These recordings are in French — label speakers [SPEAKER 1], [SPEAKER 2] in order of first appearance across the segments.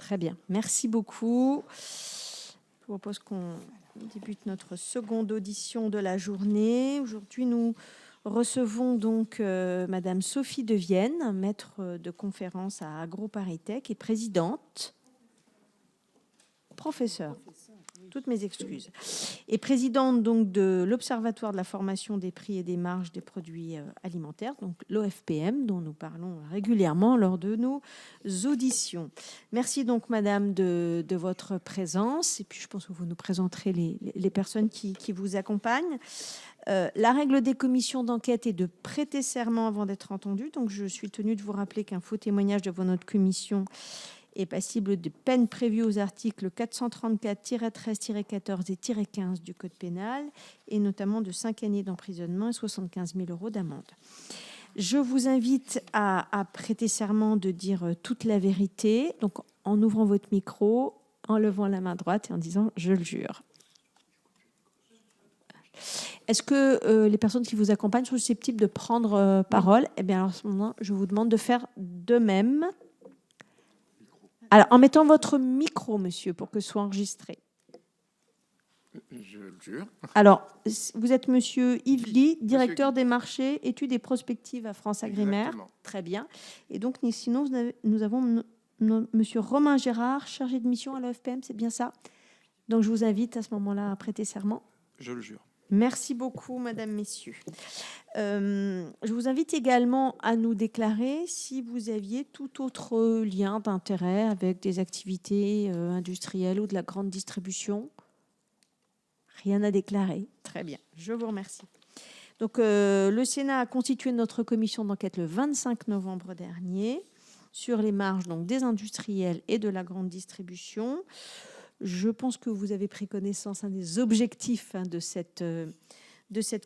[SPEAKER 1] Très bien, merci beaucoup. Je propose qu'on débute notre seconde audition de la journée. Aujourd'hui, nous recevons donc Madame Sophie Devienne, maître de conférence à AgroParisTech et présidente, professeure, toutes mes excuses, et présidente donc de l'Observatoire de la formation des prix et des marges des produits alimentaires, donc l'OFPM, dont nous parlons régulièrement lors de nos auditions. Merci donc Madame de votre présence, et puis je pense que vous nous présenterez les personnes qui vous accompagnent. La règle des commissions d'enquête est de prêter serment avant d'être entendu, donc je suis tenue de vous rappeler qu'un faux témoignage devant notre commission est passible de peines prévues aux articles 434-13-14 et -15 du Code pénal, et notamment de 5 années d'emprisonnement et 75 000 € d'amende. Je vous invite à prêter serment de dire toute la vérité, donc en ouvrant votre micro, en levant la main droite et en disant « je le jure ». Est-ce que les personnes qui vous accompagnent sont susceptibles de prendre parole ? Eh bien, à ce moment, je vous demande de faire de même. Alors, en mettant votre micro, monsieur, pour que ce soit enregistré.
[SPEAKER 2] Je le jure.
[SPEAKER 1] Alors, vous êtes monsieur Yves Guy, directeur des marchés, études et prospectives à France Agrimaire.
[SPEAKER 2] Exactement.
[SPEAKER 1] Très bien. Et donc, sinon, nous avons monsieur Romain Gérard, chargé de mission à l'OFPM, c'est bien ça? Donc, je vous invite à ce moment-là à prêter serment.
[SPEAKER 2] Je le jure.
[SPEAKER 1] Merci beaucoup, madame, messieurs. Je vous invite également à nous déclarer si vous aviez tout autre lien d'intérêt avec des activités industrielles ou de la grande distribution. Rien à déclarer. Très bien, je vous remercie. Donc, le Sénat a constitué notre commission d'enquête le 25 novembre dernier sur les marges donc, des industriels et de la grande distribution. Je pense que vous avez pris connaissance des objectifs de cette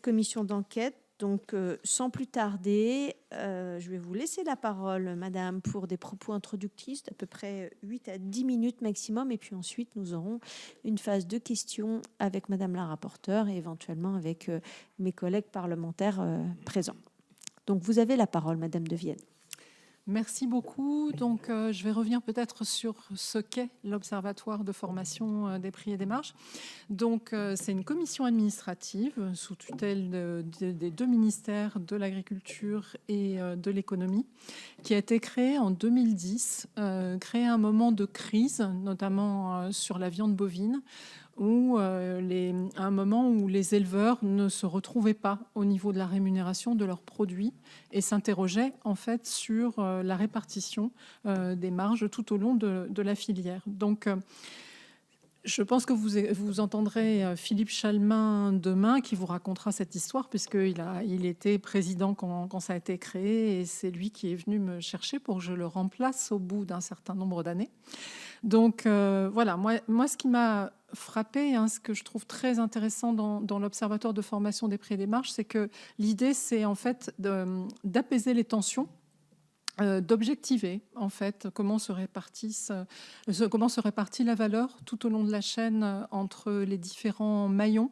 [SPEAKER 1] commission d'enquête. Donc, sans plus tarder, je vais vous laisser la parole, madame, pour des propos introductifs d'à peu près 8 à 10 minutes maximum. Et puis ensuite, nous aurons une phase de questions avec madame la rapporteure et éventuellement avec mes collègues parlementaires présents. Donc, vous avez la parole, madame Devienne.
[SPEAKER 3] Merci beaucoup. Donc, je vais revenir peut-être sur ce qu'est l'Observatoire de formation des prix et des marges. Donc, c'est une commission administrative sous tutelle des deux ministères de l'Agriculture et de l'Économie qui a été créée en 2010, créée à un moment de crise, notamment sur la viande bovine, où à un moment où les éleveurs ne se retrouvaient pas au niveau de la rémunération de leurs produits et s'interrogeaient en fait sur la répartition des marges tout au long de la filière. Donc, je pense que vous entendrez Philippe Chalmin demain qui vous racontera cette histoire puisqu'il était président quand ça a été créé et c'est lui qui est venu me chercher pour que je le remplace au bout d'un certain nombre d'années. Donc voilà, moi ce qui m'a frappé, ce que je trouve très intéressant dans l'Observatoire de formation des prix et des marges, c'est que l'idée c'est en fait d'apaiser les tensions, d'objectiver en fait comment se répartit la valeur tout au long de la chaîne entre les différents maillons.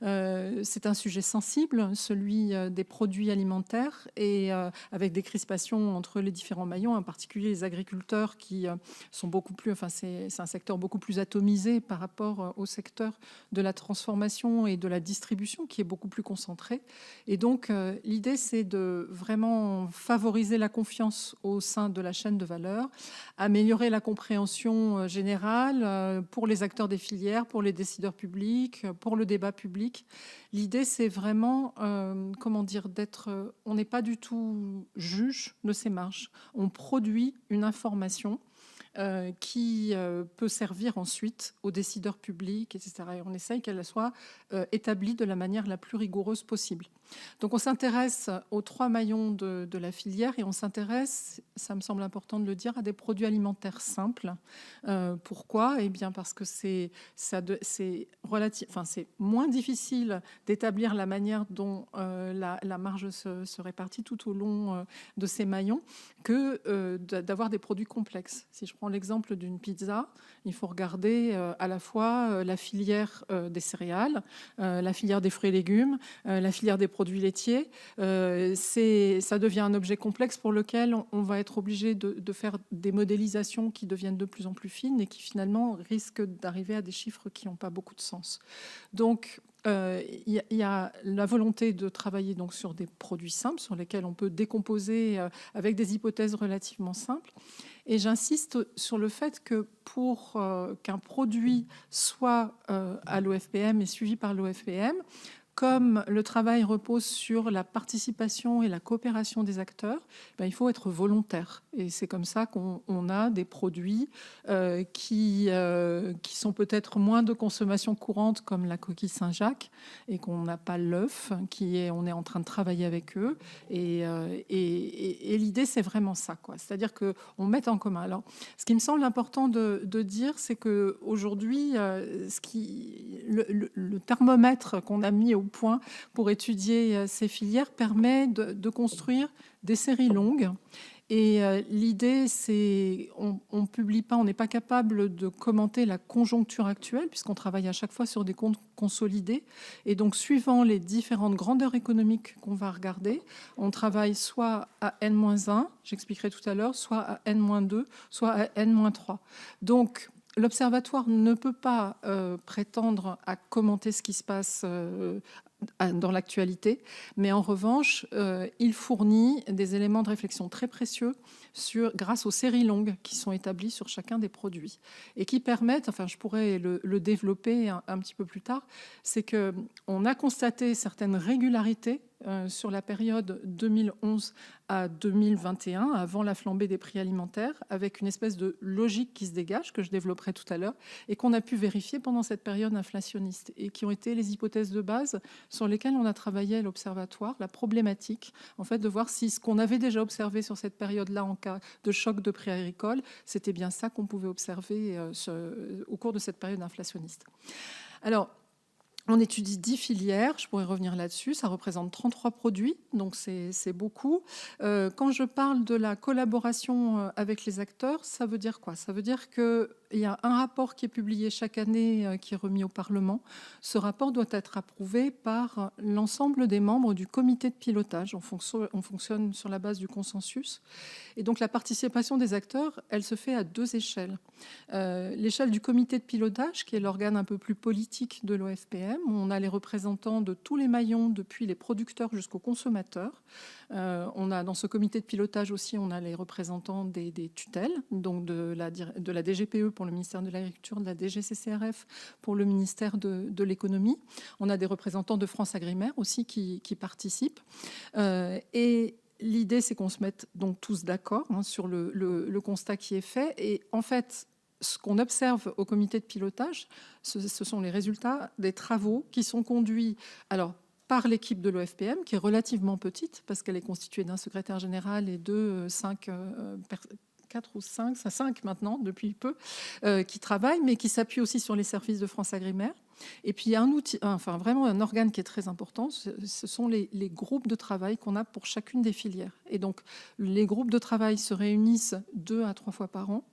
[SPEAKER 3] C'est un sujet sensible, celui des produits alimentaires, et avec des crispations entre les différents maillons, en particulier les agriculteurs qui sont beaucoup plus, c'est un secteur beaucoup plus atomisé par rapport au secteur de la transformation et de la distribution qui est beaucoup plus concentré. Et donc l'idée c'est de vraiment favoriser la confiance au sein de la chaîne de valeur, améliorer la compréhension générale pour les acteurs des filières, pour les décideurs publics, pour le débat public. L'idée, c'est vraiment, on n'est pas du tout juge de ces marges. On produit une information qui peut servir ensuite aux décideurs publics, etc. Et on essaye qu'elle soit établie de la manière la plus rigoureuse possible. Donc on s'intéresse aux 3 maillons de la filière et on s'intéresse, ça me semble important de le dire, à des produits alimentaires simples. Pourquoi ? Eh bien parce que c'est moins difficile d'établir la manière dont la marge se répartit tout au long de ces maillons que d'avoir des produits complexes. Si je prends l'exemple d'une pizza, il faut regarder à la fois la filière des céréales, la filière des fruits et légumes, la filière des produits produits laitiers, ça devient un objet complexe pour lequel on va être obligé de faire des modélisations qui deviennent de plus en plus fines et qui finalement risquent d'arriver à des chiffres qui n'ont pas beaucoup de sens. Donc, il y a la volonté de travailler donc sur des produits simples sur lesquels on peut décomposer avec des hypothèses relativement simples. Et j'insiste sur le fait que pour qu'un produit soit à l'OFPM et suivi par l'OFPM, comme le travail repose sur la participation et la coopération des acteurs, il faut être volontaire. Et c'est comme ça qu'on a des produits qui sont peut-être moins de consommation courante, comme la coquille Saint-Jacques, et qu'on n'a pas l'œuf, on est en train de travailler avec eux. Et l'idée, c'est vraiment ça, quoi. C'est-à-dire qu'on met en commun. Alors, ce qui me semble important de dire, c'est qu'aujourd'hui, le thermomètre qu'on a mis au point pour étudier ces filières permet de construire des séries longues. Et l'idée, c'est on publie pas, on n'est pas capable de commenter la conjoncture actuelle puisqu'on travaille à chaque fois sur des comptes consolidés. Et donc, suivant les différentes grandeurs économiques qu'on va regarder, on travaille soit à N-1, j'expliquerai tout à l'heure, soit à N-2, soit à N-3. Donc, l'Observatoire ne peut pas prétendre à commenter ce qui se passe dans l'actualité, mais en revanche, il fournit des éléments de réflexion très précieux grâce aux séries longues qui sont établies sur chacun des produits et qui permettent, enfin je pourrais le développer un petit peu plus tard, c'est qu'on a constaté certaines régularités sur la période 2011 à 2021, avant la flambée des prix alimentaires, avec une espèce de logique qui se dégage, que je développerai tout à l'heure, et qu'on a pu vérifier pendant cette période inflationniste, et qui ont été les hypothèses de base sur lesquelles on a travaillé à l'Observatoire, la problématique, en fait, de voir si ce qu'on avait déjà observé sur cette période-là en cas de choc de prix agricoles, c'était bien ça qu'on pouvait observer au cours de cette période inflationniste. Alors, on étudie 10 filières, je pourrais revenir là-dessus, ça représente 33 produits, donc c'est beaucoup. Quand je parle de la collaboration avec les acteurs, ça veut dire quoi? Ça veut dire qu'il y a un rapport qui est publié chaque année, qui est remis au Parlement. Ce rapport doit être approuvé par l'ensemble des membres du comité de pilotage. On fonctionne sur la base du consensus. Et donc la participation des acteurs, elle se fait à 2 échelles. L'échelle du comité de pilotage, qui est l'organe un peu plus politique de l'OFPM, où on a les représentants de tous les maillons, depuis les producteurs jusqu'aux consommateurs. On a dans ce comité de pilotage aussi, on a les représentants des tutelles, donc de la DGPE pour le ministère de l'Agriculture, de la DGCCRF pour le ministère de l'Économie. On a des représentants de France Agrimaire aussi qui participent. Et l'idée, c'est qu'on se mette donc tous d'accord sur le constat qui est fait. Et en fait, ce qu'on observe au comité de pilotage, ce sont les résultats des travaux qui sont conduits par l'équipe de l'OFPM, qui est relativement petite, parce qu'elle est constituée d'un secrétaire général et de 4 ou 5 maintenant, depuis peu, qui travaillent, mais qui s'appuient aussi sur les services de France Agrimaire. Et puis il y a un outil, enfin vraiment un organe qui est très important, ce sont les groupes de travail qu'on a pour chacune des filières. Et donc les groupes de travail se réunissent 2 à 3 fois par an.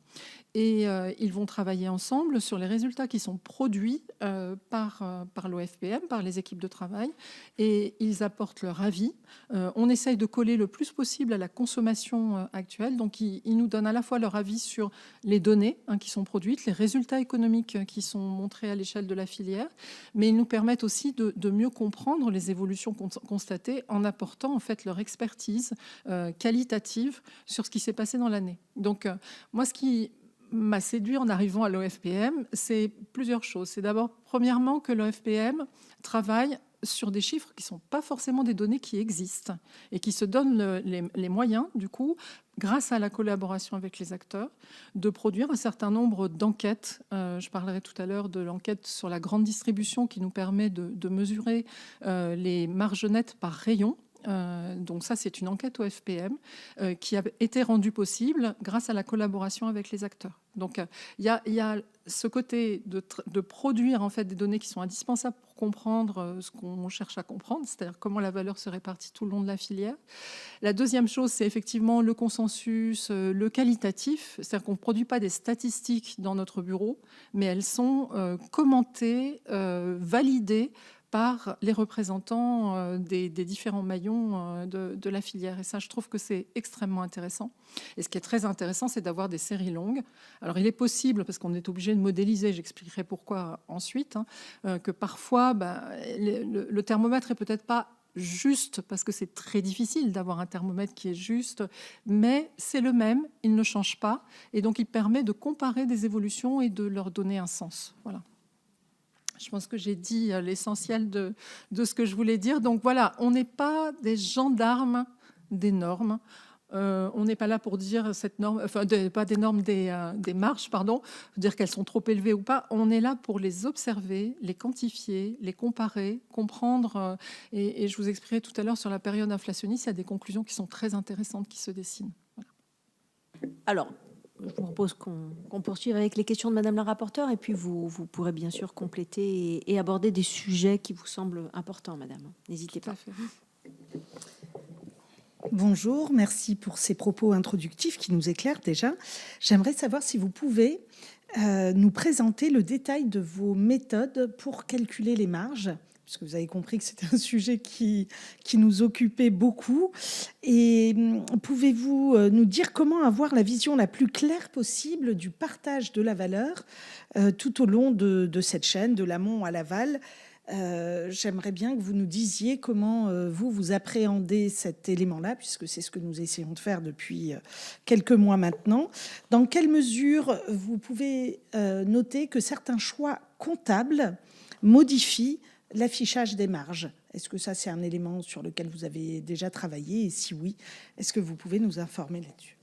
[SPEAKER 3] Et ils vont travailler ensemble sur les résultats qui sont produits par l'OFPM, par les équipes de travail, et ils apportent leur avis. On essaye de coller le plus possible à la consommation actuelle, donc ils nous donnent à la fois leur avis sur les données qui sont produites, les résultats économiques qui sont montrés à l'échelle de la filière, mais ils nous permettent aussi de mieux comprendre les évolutions constatées en apportant en fait leur expertise qualitative sur ce qui s'est passé dans l'année. Donc moi, ce qui m'a séduit en arrivant à l'OFPM, c'est plusieurs choses. C'est d'abord, premièrement, que l'OFPM travaille sur des chiffres qui ne sont pas forcément des données qui existent et qui se donnent les moyens, du coup, grâce à la collaboration avec les acteurs, de produire un certain nombre d'enquêtes. Je parlerai tout à l'heure de l'enquête sur la grande distribution qui nous permet de mesurer les marges nettes par rayon. Donc ça, c'est une enquête OFPM qui a été rendue possible grâce à la collaboration avec les acteurs. Donc il y a ce côté de produire en fait des données qui sont indispensables pour comprendre ce qu'on cherche à comprendre, c'est-à-dire comment la valeur se répartit tout le long de la filière. La deuxième chose, c'est effectivement le consensus, le qualitatif, c'est-à-dire qu'on ne produit pas des statistiques dans notre bureau, mais elles sont commentées, validées par les représentants des différents maillons de la filière. Et ça, je trouve que c'est extrêmement intéressant. Et ce qui est très intéressant, c'est d'avoir des séries longues. Alors, il est possible, parce qu'on est obligé de modéliser, j'expliquerai pourquoi ensuite, que parfois, le thermomètre est peut-être pas juste, parce que c'est très difficile d'avoir un thermomètre qui est juste, mais c'est le même, il ne change pas, et donc il permet de comparer des évolutions et de leur donner un sens. Voilà. Je pense que j'ai dit l'essentiel de ce que je voulais dire. Donc voilà, on n'est pas des gendarmes des normes. On n'est pas là pour dire cette norme, enfin pas des normes, des marges, pardon, dire qu'elles sont trop élevées ou pas. On est là pour les observer, les quantifier, les comparer, comprendre. Et je vous expliquerai tout à l'heure sur la période inflationniste, il y a des conclusions qui sont très intéressantes qui se dessinent. Voilà.
[SPEAKER 1] Alors, je vous propose qu'on poursuive avec les questions de Madame la rapporteure, et puis vous pourrez bien sûr compléter et aborder des sujets qui vous semblent importants, Madame. N'hésitez pas.
[SPEAKER 3] Tout à fait.
[SPEAKER 4] Bonjour, merci pour ces propos introductifs qui nous éclairent déjà. J'aimerais savoir si vous pouvez nous présenter le détail de vos méthodes pour calculer les marges, puisque vous avez compris que c'était un sujet qui nous occupait beaucoup. Et pouvez-vous nous dire comment avoir la vision la plus claire possible du partage de la valeur tout au long de cette chaîne, de l'amont à l'aval ? J'aimerais bien que vous nous disiez comment vous appréhendez cet élément-là, puisque c'est ce que nous essayons de faire depuis quelques mois maintenant. Dans quelle mesure vous pouvez noter que certains choix comptables modifient l'affichage des marges? Est-ce que ça, c'est un élément sur lequel vous avez déjà travaillé? Et si oui, est-ce que vous pouvez nous informer là-dessus?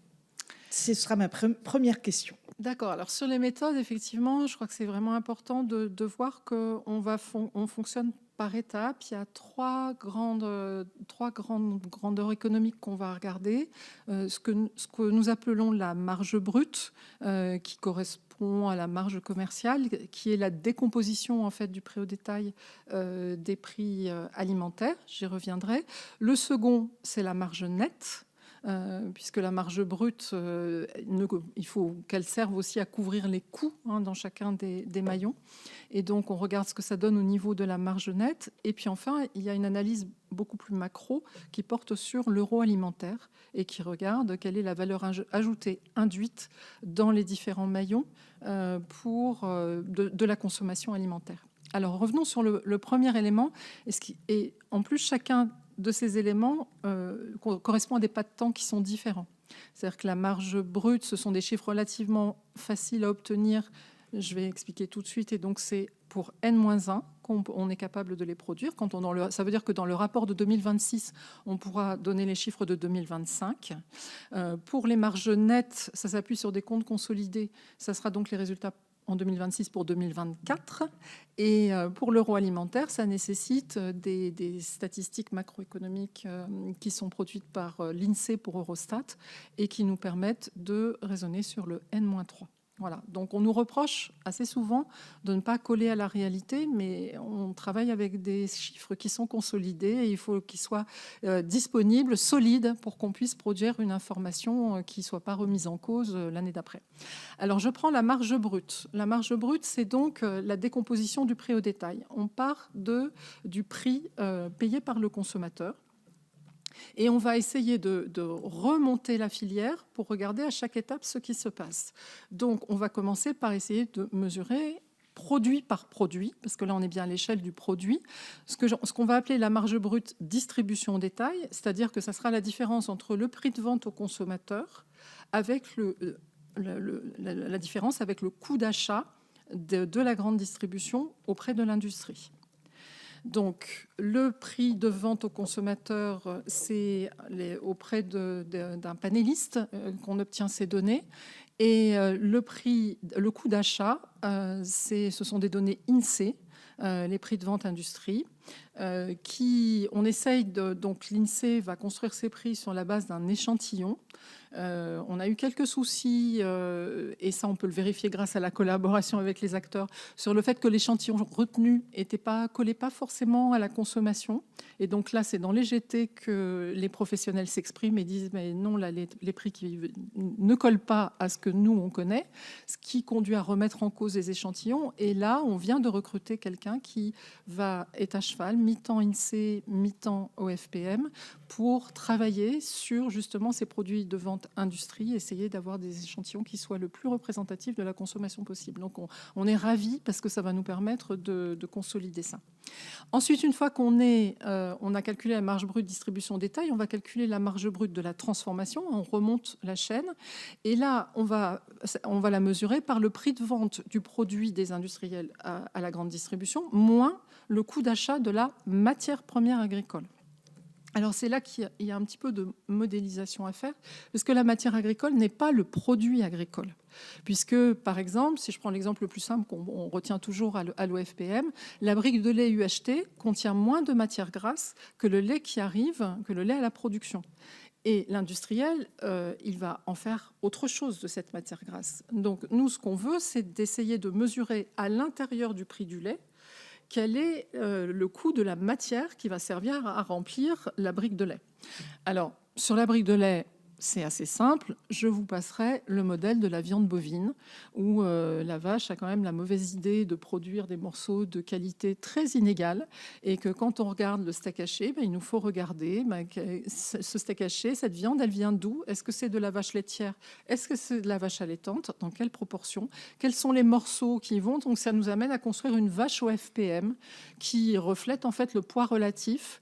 [SPEAKER 4] Ce sera ma première question.
[SPEAKER 3] D'accord. Alors sur les méthodes, effectivement, je crois que c'est vraiment important de voir qu'on fonctionne par étapes. Il y a trois grandes grandeurs économiques qu'on va regarder. Ce que nous appelons la marge brute, qui correspond à la marge commerciale, qui est la décomposition en fait du prix au détail des prix alimentaires. J'y reviendrai. Le second, c'est la marge nette. Puisque la marge brute, il faut qu'elle serve aussi à couvrir les coûts dans chacun des maillons. Et donc, on regarde ce que ça donne au niveau de la marge nette. Et puis enfin, il y a une analyse beaucoup plus macro qui porte sur l'euro alimentaire et qui regarde quelle est la valeur ajoutée induite dans les différents maillons de la consommation alimentaire. Alors, revenons sur le premier élément. Et en plus, chacun de ces éléments correspond à des pas de temps qui sont différents. C'est-à-dire que la marge brute, ce sont des chiffres relativement faciles à obtenir. Je vais expliquer tout de suite. Et donc, c'est pour N-1 qu'on est capable de les produire. Ça veut dire que dans le rapport de 2026, on pourra donner les chiffres de 2025. Pour les marges nettes, ça s'appuie sur des comptes consolidés. Ça sera donc les résultats en 2026 pour 2024. Et pour l'euro alimentaire, ça nécessite des statistiques macroéconomiques qui sont produites par l'INSEE pour Eurostat et qui nous permettent de raisonner sur le N-3. Voilà. Donc on nous reproche assez souvent de ne pas coller à la réalité, mais on travaille avec des chiffres qui sont consolidés et il faut qu'ils soient disponibles, solides, pour qu'on puisse produire une information qui ne soit pas remise en cause l'année d'après. Alors je prends la marge brute. La marge brute, c'est donc la décomposition du prix au détail. On part du prix payé par le consommateur. Et on va essayer de remonter la filière pour regarder à chaque étape ce qui se passe. Donc, on va commencer par essayer de mesurer produit par produit, parce que là, on est bien à l'échelle du produit, ce qu'on va appeler la marge brute distribution au détail, c'est-à-dire que ça sera la différence entre le prix de vente au consommateur avec la différence avec le coût d'achat de la grande distribution auprès de l'industrie. Donc, le prix de vente au consommateur, c'est auprès d'un panéliste qu'on obtient ces données. Et le coût d'achat, ce sont des données INSEE, les prix de vente industrie, donc l'INSEE va construire ses prix sur la base d'un échantillon. On a eu quelques soucis, et ça on peut le vérifier grâce à la collaboration avec les acteurs, sur le fait que l'échantillon retenu collait pas forcément à la consommation. Et donc là, c'est dans les GT que les professionnels s'expriment et disent mais non, là, les prix qui ne collent pas à ce que nous on connaît, ce qui conduit à remettre en cause les échantillons. Et là, on vient de recruter quelqu'un qui est à cheval cheval, mi-temps INSEE, mi-temps OFPM, pour travailler sur justement ces produits de vente industrie, essayer d'avoir des échantillons qui soient le plus représentatifs de la consommation possible. Donc on est ravis parce que ça va nous permettre de consolider ça. Ensuite, une fois qu'on a calculé la marge brute distribution détail, on va calculer la marge brute de la transformation, on remonte la chaîne, et là, on va la mesurer par le prix de vente du produit des industriels à la grande distribution, moins le coût d'achat de la matière première agricole. Alors c'est là qu'il y a un petit peu de modélisation à faire, parce que la matière agricole n'est pas le produit agricole. Puisque, par exemple, si je prends l'exemple le plus simple qu'on retient toujours à l'OFPM, la brique de lait UHT contient moins de matière grasse que le lait qui arrive, que le lait à la production. Et l'industriel, il va en faire autre chose de cette matière grasse. Donc nous, ce qu'on veut, c'est d'essayer de mesurer à l'intérieur du prix du lait quel est le coût de la matière qui va servir à remplir la brique de lait. Alors, sur la brique de lait, c'est assez simple. Je vous passerai le modèle de la viande bovine, où la vache a quand même la mauvaise idée de produire des morceaux de qualité très inégale, et que quand on regarde le steak haché, il nous faut regarder ce steak haché, cette viande, elle vient d'où? Est-ce que c'est de la vache laitière? Est-ce que c'est de la vache allaitante? Dans quelle proportion? Quels sont les morceaux qui y vont? Donc ça nous amène à construire une vache OFPM qui reflète en fait le poids relatif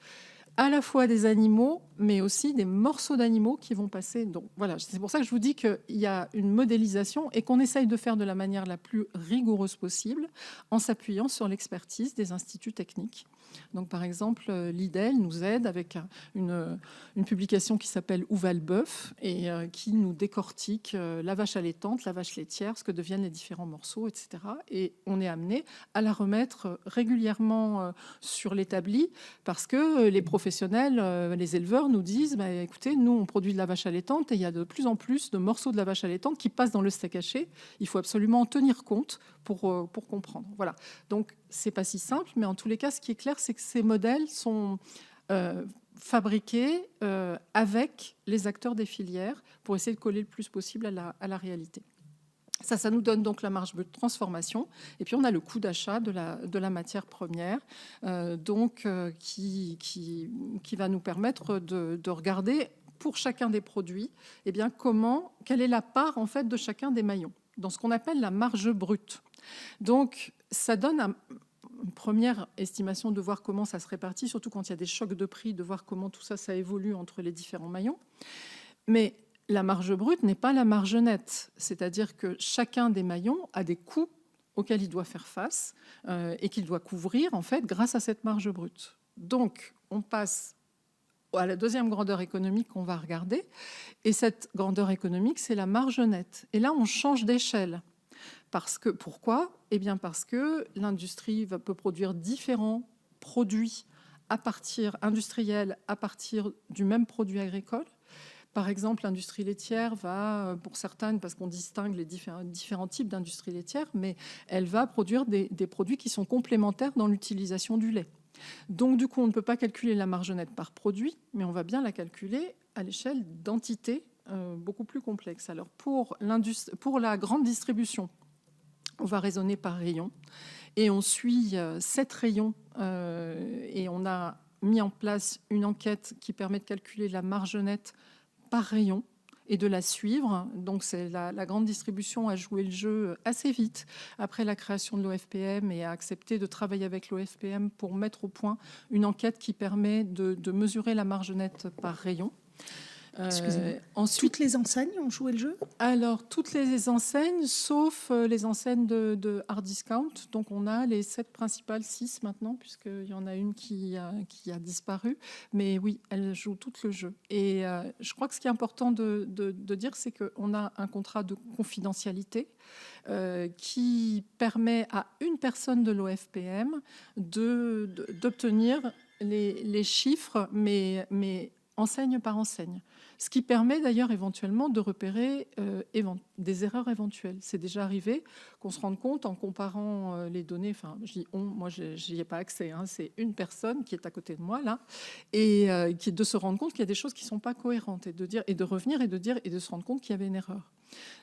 [SPEAKER 3] à la fois des animaux, mais aussi des morceaux d'animaux qui vont passer. Donc voilà, c'est pour ça que je vous dis qu'il y a une modélisation et qu'on essaye de faire de la manière la plus rigoureuse possible en s'appuyant sur l'expertise des instituts techniques. Donc par exemple, l'IDEL nous aide avec une publication qui s'appelle Où va le bœuf et qui nous décortique la vache allaitante, la vache laitière, ce que deviennent les différents morceaux, etc. Et on est amené à la remettre régulièrement sur l'établi parce que les professionnels, les éleveurs nous disent écoutez, nous on produit de la vache allaitante et il y a de plus en plus de morceaux de la vache allaitante qui passent dans le steak haché. Il faut absolument en tenir compte pour comprendre. Voilà. Donc c'est pas si simple, mais en tous les cas, ce qui est clair, c'est que ces modèles sont fabriqués avec les acteurs des filières pour essayer de coller le plus possible à la réalité. Ça nous donne donc la marge de transformation. Et puis, on a le coût d'achat de la matière première, qui va nous permettre de regarder pour chacun des produits, eh bien, quelle est la part en fait, de chacun des maillons, dans ce qu'on appelle la marge brute. Donc, ça donne une première estimation de voir comment ça se répartit, surtout quand il y a des chocs de prix, de voir comment tout ça, ça évolue entre les différents maillons. Mais la marge brute n'est pas la marge nette, c'est-à-dire que chacun des maillons a des coûts auxquels il doit faire face et qu'il doit couvrir en fait grâce à cette marge brute. Donc, on passe à la deuxième grandeur économique qu'on va regarder, et cette grandeur économique, c'est la marge nette. Et là, on change d'échelle. Pourquoi ? Eh bien parce que l'industrie peut produire différents produits industriels à partir du même produit agricole. Par exemple, l'industrie laitière va, pour certaines, parce qu'on distingue les différents types d'industrie laitière, mais elle va produire des produits qui sont complémentaires dans l'utilisation du lait. Donc, du coup, on ne peut pas calculer la marge nette par produit, mais on va bien la calculer à l'échelle d'entités beaucoup plus complexes. Alors, pour la grande distribution, on va raisonner par rayon, et on suit 7 rayons, et on a mis en place une enquête qui permet de calculer la marge nette par rayon et de la suivre. Donc c'est la grande distribution a joué le jeu assez vite après la création de l'OFPM et a accepté de travailler avec l'OFPM pour mettre au point une enquête qui permet de mesurer la marge nette par rayon.
[SPEAKER 4] Ensuite, toutes les enseignes ont joué le jeu ? Alors,
[SPEAKER 3] toutes les enseignes, sauf les enseignes de hard discount. Donc, on a les 7 principales, 6 maintenant, puisqu'il y en a une qui a disparu. Mais oui, elles jouent tout le jeu. Et je crois que ce qui est important de dire, c'est qu'on a un contrat de confidentialité qui permet à une personne de l'OFPM d'obtenir les chiffres, mais enseigne par enseigne. Ce qui permet d'ailleurs éventuellement de repérer des erreurs éventuelles. C'est déjà arrivé qu'on se rende compte en comparant les données, enfin je dis on, moi j'y ai pas accès, hein, c'est une personne qui est à côté de moi là, et de se rendre compte qu'il y a des choses qui ne sont pas cohérentes et de revenir et de se rendre compte qu'il y avait une erreur.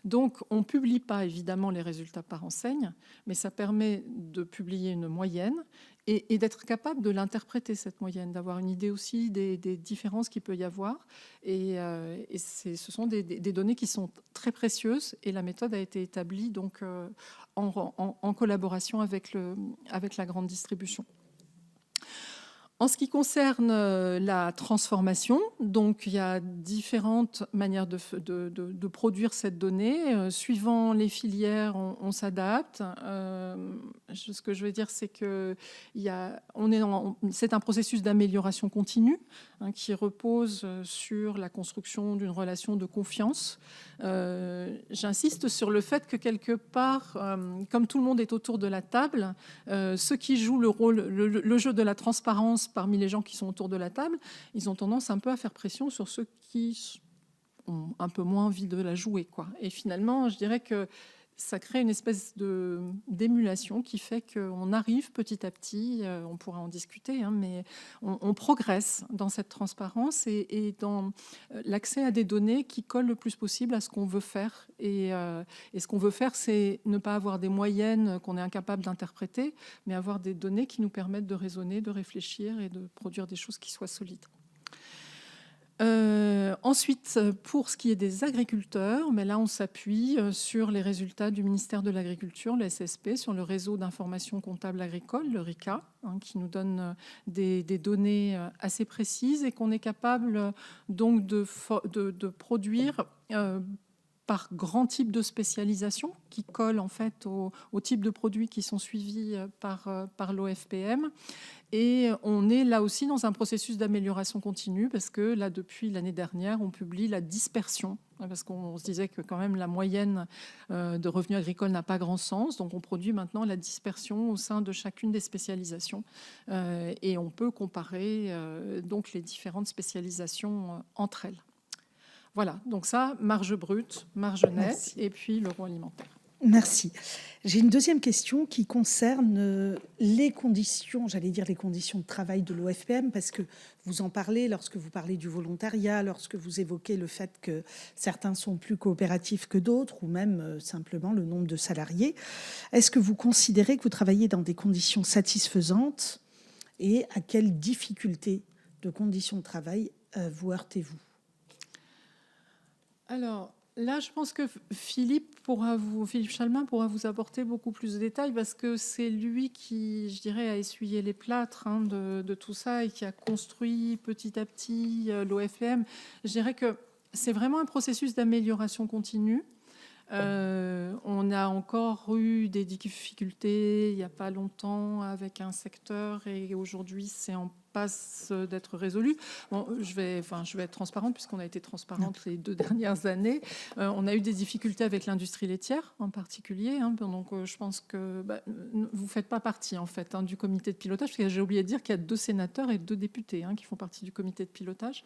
[SPEAKER 3] Donc, on ne publie pas évidemment les résultats par enseigne, mais ça permet de publier une moyenne et d'être capable de l'interpréter, cette moyenne, d'avoir une idée aussi des différences qu'il peut y avoir. Et ce sont des données qui sont très précieuses, et la méthode a été établie donc, en collaboration avec la grande distribution. En ce qui concerne la transformation, donc il y a différentes manières de produire cette donnée. Suivant les filières, on s'adapte. Ce que je veux dire, c'est que c'est un processus d'amélioration continue, hein, qui repose sur la construction d'une relation de confiance. J'insiste sur le fait que quelque part, comme tout le monde est autour de la table, ceux qui jouent le jeu de la transparence parmi les gens qui sont autour de la table, ils ont tendance un peu à faire pression sur ceux qui ont un peu moins envie de la jouer, quoi. Et finalement, je dirais que ça crée une espèce d'émulation qui fait qu'on arrive petit à petit, on pourra en discuter, hein, mais on progresse dans cette transparence et dans l'accès à des données qui collent le plus possible à ce qu'on veut faire. Et ce qu'on veut faire, c'est ne pas avoir des moyennes qu'on est incapable d'interpréter, mais avoir des données qui nous permettent de raisonner, de réfléchir et de produire des choses qui soient solides. Ensuite, pour ce qui est des agriculteurs, mais là on s'appuie sur les résultats du ministère de l'Agriculture, le SSP, sur le réseau d'information comptable agricole, le RICA, hein, qui nous donne des données assez précises et qu'on est capable donc de produire par grand type de spécialisation qui colle en fait au type de produits qui sont suivis par l'OFPM. Et on est là aussi dans un processus d'amélioration continue parce que là, depuis l'année dernière, on publie la dispersion parce qu'on se disait que quand même la moyenne de revenus agricoles n'a pas grand sens. Donc on produit maintenant la dispersion au sein de chacune des spécialisations et on peut comparer donc les différentes spécialisations entre elles. Voilà, donc ça, marge brute, marge nette. Merci. Et puis l'euro alimentaire.
[SPEAKER 4] Merci. J'ai une deuxième question qui concerne les conditions, j'allais dire les conditions de travail de l'OFPM, parce que vous en parlez lorsque vous parlez du volontariat, lorsque vous évoquez le fait que certains sont plus coopératifs que d'autres, ou même simplement le nombre de salariés. Est-ce que vous considérez que vous travaillez dans des conditions satisfaisantes et à quelles difficultés de conditions de travail vous heurtez-vous ?
[SPEAKER 3] Alors, là, je pense que Philippe Chalmin pourra vous apporter beaucoup plus de détails parce que c'est lui qui, je dirais, a essuyé les plâtres de tout ça et qui a construit petit à petit l'OFPM. Je dirais que c'est vraiment un processus d'amélioration continue. On a encore eu des difficultés il n'y a pas longtemps avec un secteur et aujourd'hui, c'est en passe d'être résolu. Bon, je vais être transparente puisqu'on a été transparente les 2 dernières années. On a eu des difficultés avec l'industrie laitière en particulier. Hein, donc, je pense que vous ne faites pas partie en fait du comité de pilotage. Parce que j'ai oublié de dire qu'il y a 2 sénateurs et 2 députés qui font partie du comité de pilotage.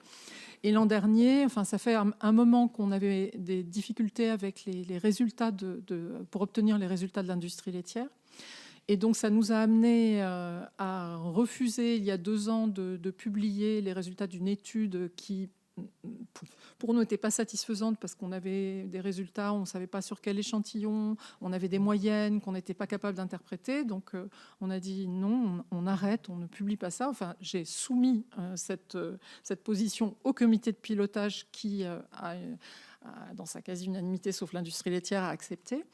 [SPEAKER 3] Et l'an dernier, ça fait un moment qu'on avait des difficultés avec les résultats pour obtenir les résultats de l'industrie laitière. Et donc, ça nous a amené à refuser, il y a 2 ans, de publier les résultats d'une étude qui, pour nous, n'était pas satisfaisante parce qu'on avait des résultats, on ne savait pas sur quel échantillon, on avait des moyennes qu'on n'était pas capable d'interpréter. Donc, on a dit non, on arrête, on ne publie pas ça. Enfin, j'ai soumis cette position au comité de pilotage qui a dans sa quasi-unanimité, sauf l'industrie laitière, a accepté.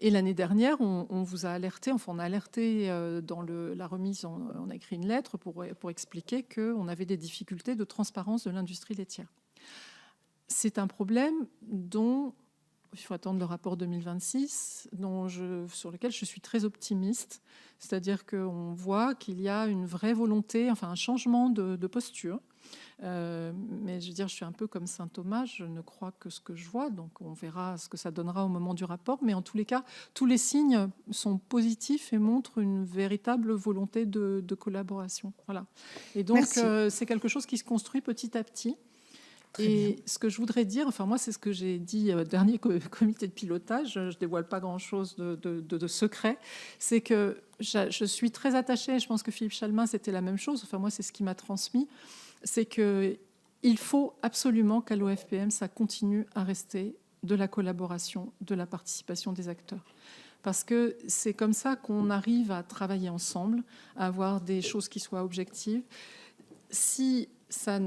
[SPEAKER 3] Et l'année dernière, on vous a alerté, on a alerté dans la remise, on a écrit une lettre pour expliquer qu'on avait des difficultés de transparence de l'industrie laitière. C'est un problème dont il faut attendre le rapport 2026, sur lequel je suis très optimiste. C'est-à-dire qu'on voit qu'il y a une vraie volonté, un changement de posture. Mais je veux dire, je suis un peu comme saint Thomas, je ne crois que ce que je vois, donc on verra ce que ça donnera au moment du rapport. Mais en tous les cas, tous les signes sont positifs et montrent une véritable volonté de collaboration. Voilà. Et donc, c'est quelque chose qui se construit petit à petit. Et ce que je voudrais dire, moi, c'est ce que j'ai dit au dernier comité de pilotage, je ne dévoile pas grand-chose de secret, c'est que je suis très attachée, je pense que Philippe Chalmin, c'était la même chose, moi, c'est ce qu'il m'a transmis, c'est qu'il faut absolument qu'à l'OFPM, ça continue à rester de la collaboration, de la participation des acteurs. Parce que c'est comme ça qu'on arrive à travailler ensemble, à avoir des choses qui soient objectives. Si ça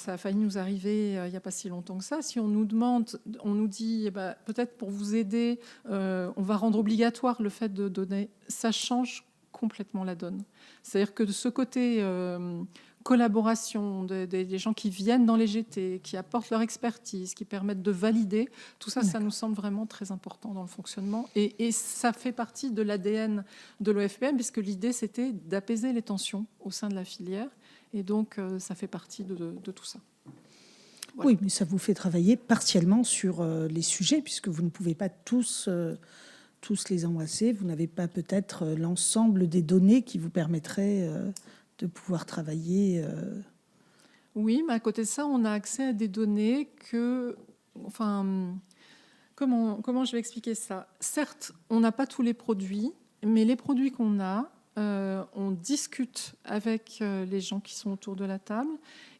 [SPEAKER 3] a failli nous arriver il n'y a pas si longtemps que ça, si on nous demande, on nous dit, peut-être pour vous aider, on va rendre obligatoire le fait de donner, ça change complètement la donne. C'est-à-dire que de ce côté collaboration, des gens qui viennent dans les GT, qui apportent leur expertise, qui permettent de valider, tout ça, ça nous semble vraiment très important dans le fonctionnement. Et ça fait partie de l'ADN de l'OFPM, puisque l'idée, c'était d'apaiser les tensions au sein de la filière. Et donc, ça fait partie de tout ça.
[SPEAKER 4] Voilà. Oui, mais ça vous fait travailler partiellement sur les sujets, puisque vous ne pouvez pas tous les embrasser. Vous n'avez pas peut-être l'ensemble des données qui vous permettraient de pouvoir travailler.
[SPEAKER 3] Oui, mais à côté de ça, on a accès à des données que... Enfin, comment je vais expliquer ça? Certes, on n'a pas tous les produits, mais les produits qu'on a, on discute avec les gens qui sont autour de la table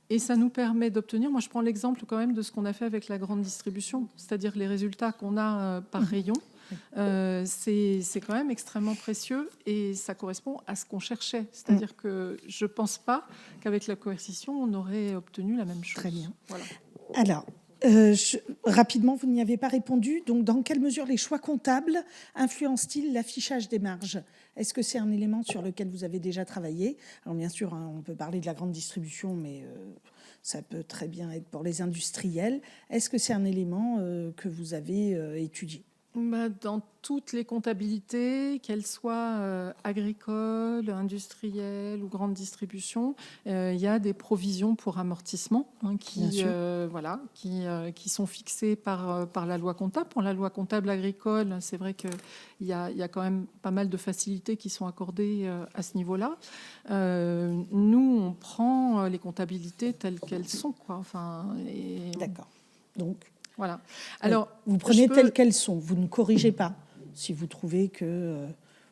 [SPEAKER 3] et ça nous permet d'obtenir, moi je prends l'exemple quand même de ce qu'on a fait avec la grande distribution, c'est-à-dire les résultats qu'on a par rayon. C'est quand même extrêmement précieux et ça correspond à ce qu'on cherchait. C'est-à-dire que je ne pense pas qu'avec la coercition, on aurait obtenu la même chose.
[SPEAKER 4] Très bien.
[SPEAKER 3] Voilà.
[SPEAKER 4] Alors, rapidement, vous n'y avez pas répondu. Donc, dans quelle mesure les choix comptables influencent-ils l'affichage des marges? Est-ce que c'est un élément sur lequel vous avez déjà travaillé? Alors, bien sûr, on peut parler de la grande distribution, mais ça peut très bien être pour les industriels. Est-ce que c'est un élément que vous avez étudié?
[SPEAKER 3] Dans toutes les comptabilités, qu'elles soient agricoles, industrielles ou grande distribution, il y a des provisions pour amortissement qui sont fixées par la loi comptable. Pour la loi comptable agricole, c'est vrai qu'il y a quand même pas mal de facilités qui sont accordées à ce niveau-là. Nous, on prend les comptabilités telles qu'elles sont, quoi.
[SPEAKER 4] D'accord. Donc...
[SPEAKER 3] Voilà. Alors,
[SPEAKER 4] vous prenez telles qu'elles sont, vous ne corrigez pas si vous trouvez que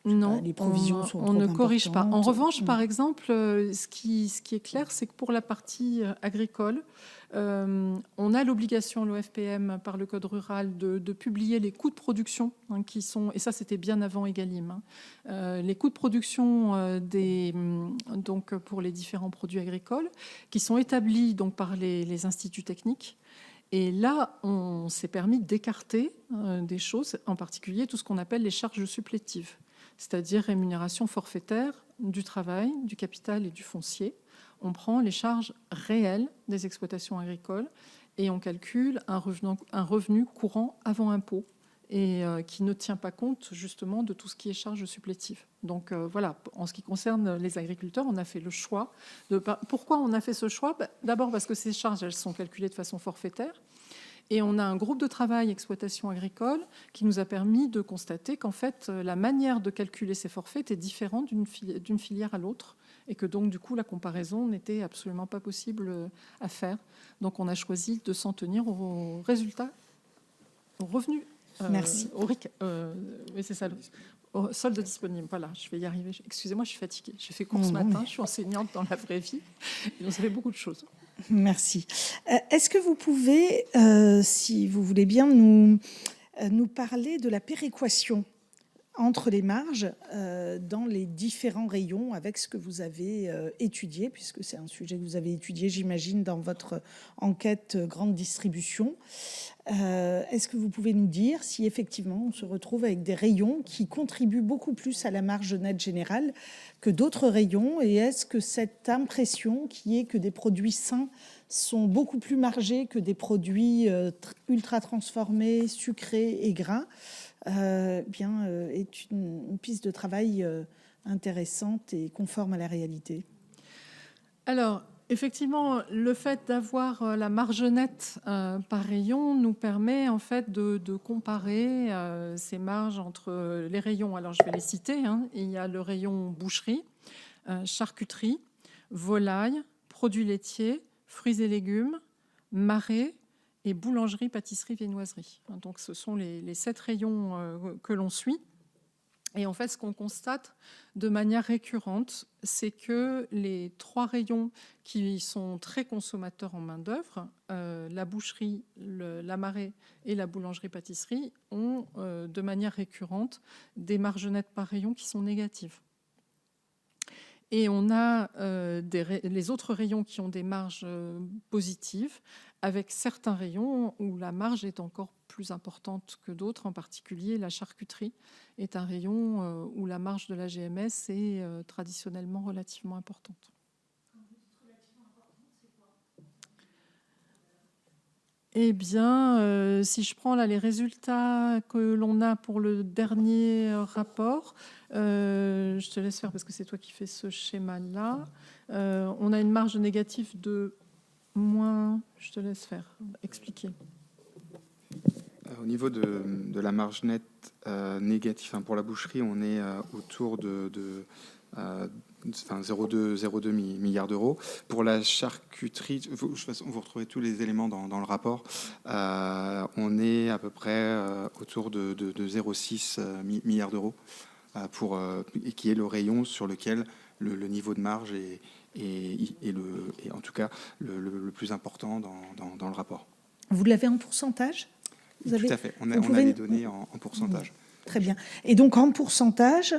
[SPEAKER 3] non,
[SPEAKER 4] les provisions sont trop
[SPEAKER 3] on ne
[SPEAKER 4] importantes.
[SPEAKER 3] corrige pas. En revanche, par exemple, ce qui est clair, c'est que pour la partie agricole, on a l'obligation, l'OFPM, par le Code rural, de publier les coûts de production qui sont, et ça c'était bien avant Egalim, les coûts de production donc, pour les différents produits agricoles, qui sont établis donc, par les instituts techniques. Et là, on s'est permis d'écarter des choses, en particulier tout ce qu'on appelle les charges supplétives, c'est-à-dire rémunération forfaitaire du travail, du capital et du foncier. On prend les charges réelles des exploitations agricoles et on calcule un revenu courant avant impôt et qui ne tient pas compte justement de tout ce qui est charges supplétives. Donc voilà, en ce qui concerne les agriculteurs, on a fait le choix. Pourquoi on a fait ce choix? D'abord parce que ces charges, elles sont calculées de façon forfaitaire. Et on a un groupe de travail exploitation agricole qui nous a permis de constater qu'en fait, la manière de calculer ces forfaits était différente d'une filière à l'autre et que donc, du coup, la comparaison n'était absolument pas possible à faire. Donc, on a choisi de s'en tenir aux résultats, aux revenus.
[SPEAKER 4] Merci.
[SPEAKER 3] Oui, c'est ça. Au solde disponible. Voilà, je vais y arriver. Excusez-moi, je suis fatiguée. J'ai fait cours ce matin, je suis enseignante dans la vraie vie. Et donc, ça fait beaucoup de choses.
[SPEAKER 4] Merci. Est-ce que vous pouvez, si vous voulez bien, nous parler de la péréquation entre les marges dans les différents rayons avec ce que vous avez étudié, puisque c'est un sujet que vous avez étudié, j'imagine, dans votre enquête grande distribution. Est-ce que vous pouvez nous dire si effectivement on se retrouve avec des rayons qui contribuent beaucoup plus à la marge nette générale que d'autres rayons, et est-ce que cette impression qui est que des produits sains sont beaucoup plus margés que des produits ultra transformés, sucrés et gras, est une piste de travail intéressante et conforme à la réalité?
[SPEAKER 3] Alors, effectivement, le fait d'avoir la marge nette par rayon nous permet en fait de comparer ces marges entre les rayons. Alors, je vais les citer. Il y a le rayon boucherie, charcuterie, volaille, produits laitiers, fruits et légumes, marais et boulangerie, pâtisserie, viennoiserie. Donc, ce sont les 7 rayons que l'on suit. Et en fait, ce qu'on constate de manière récurrente, c'est que les 3 rayons qui sont très consommateurs en main-d'œuvre, la boucherie, la marée et la boulangerie-pâtisserie, ont de manière récurrente des marges nettes par rayon qui sont négatives. Et on a les autres rayons qui ont des marges positives, avec certains rayons où la marge est encore plus importante que d'autres, en particulier la charcuterie est un rayon où la marge de la GMS est traditionnellement relativement importante. Eh bien, si je prends là les résultats que l'on a pour le dernier rapport, je te laisse faire parce que c'est toi qui fais ce schéma-là. On a une marge négative de moins... Je te laisse faire, expliquer.
[SPEAKER 5] Au niveau de la marge nette négative, pour la boucherie, on est autour de 0,2 milliards d'euros. Pour la charcuterie, vous retrouvez tous les éléments dans le rapport. On est à peu près autour de 0,6 milliards d'euros, qui est le rayon sur lequel le niveau de marge est en tout cas le plus important dans le rapport.
[SPEAKER 4] Vous l'avez en pourcentage?
[SPEAKER 5] Tout à fait. On a les données en pourcentage.
[SPEAKER 4] Très bien. Et donc, en pourcentage,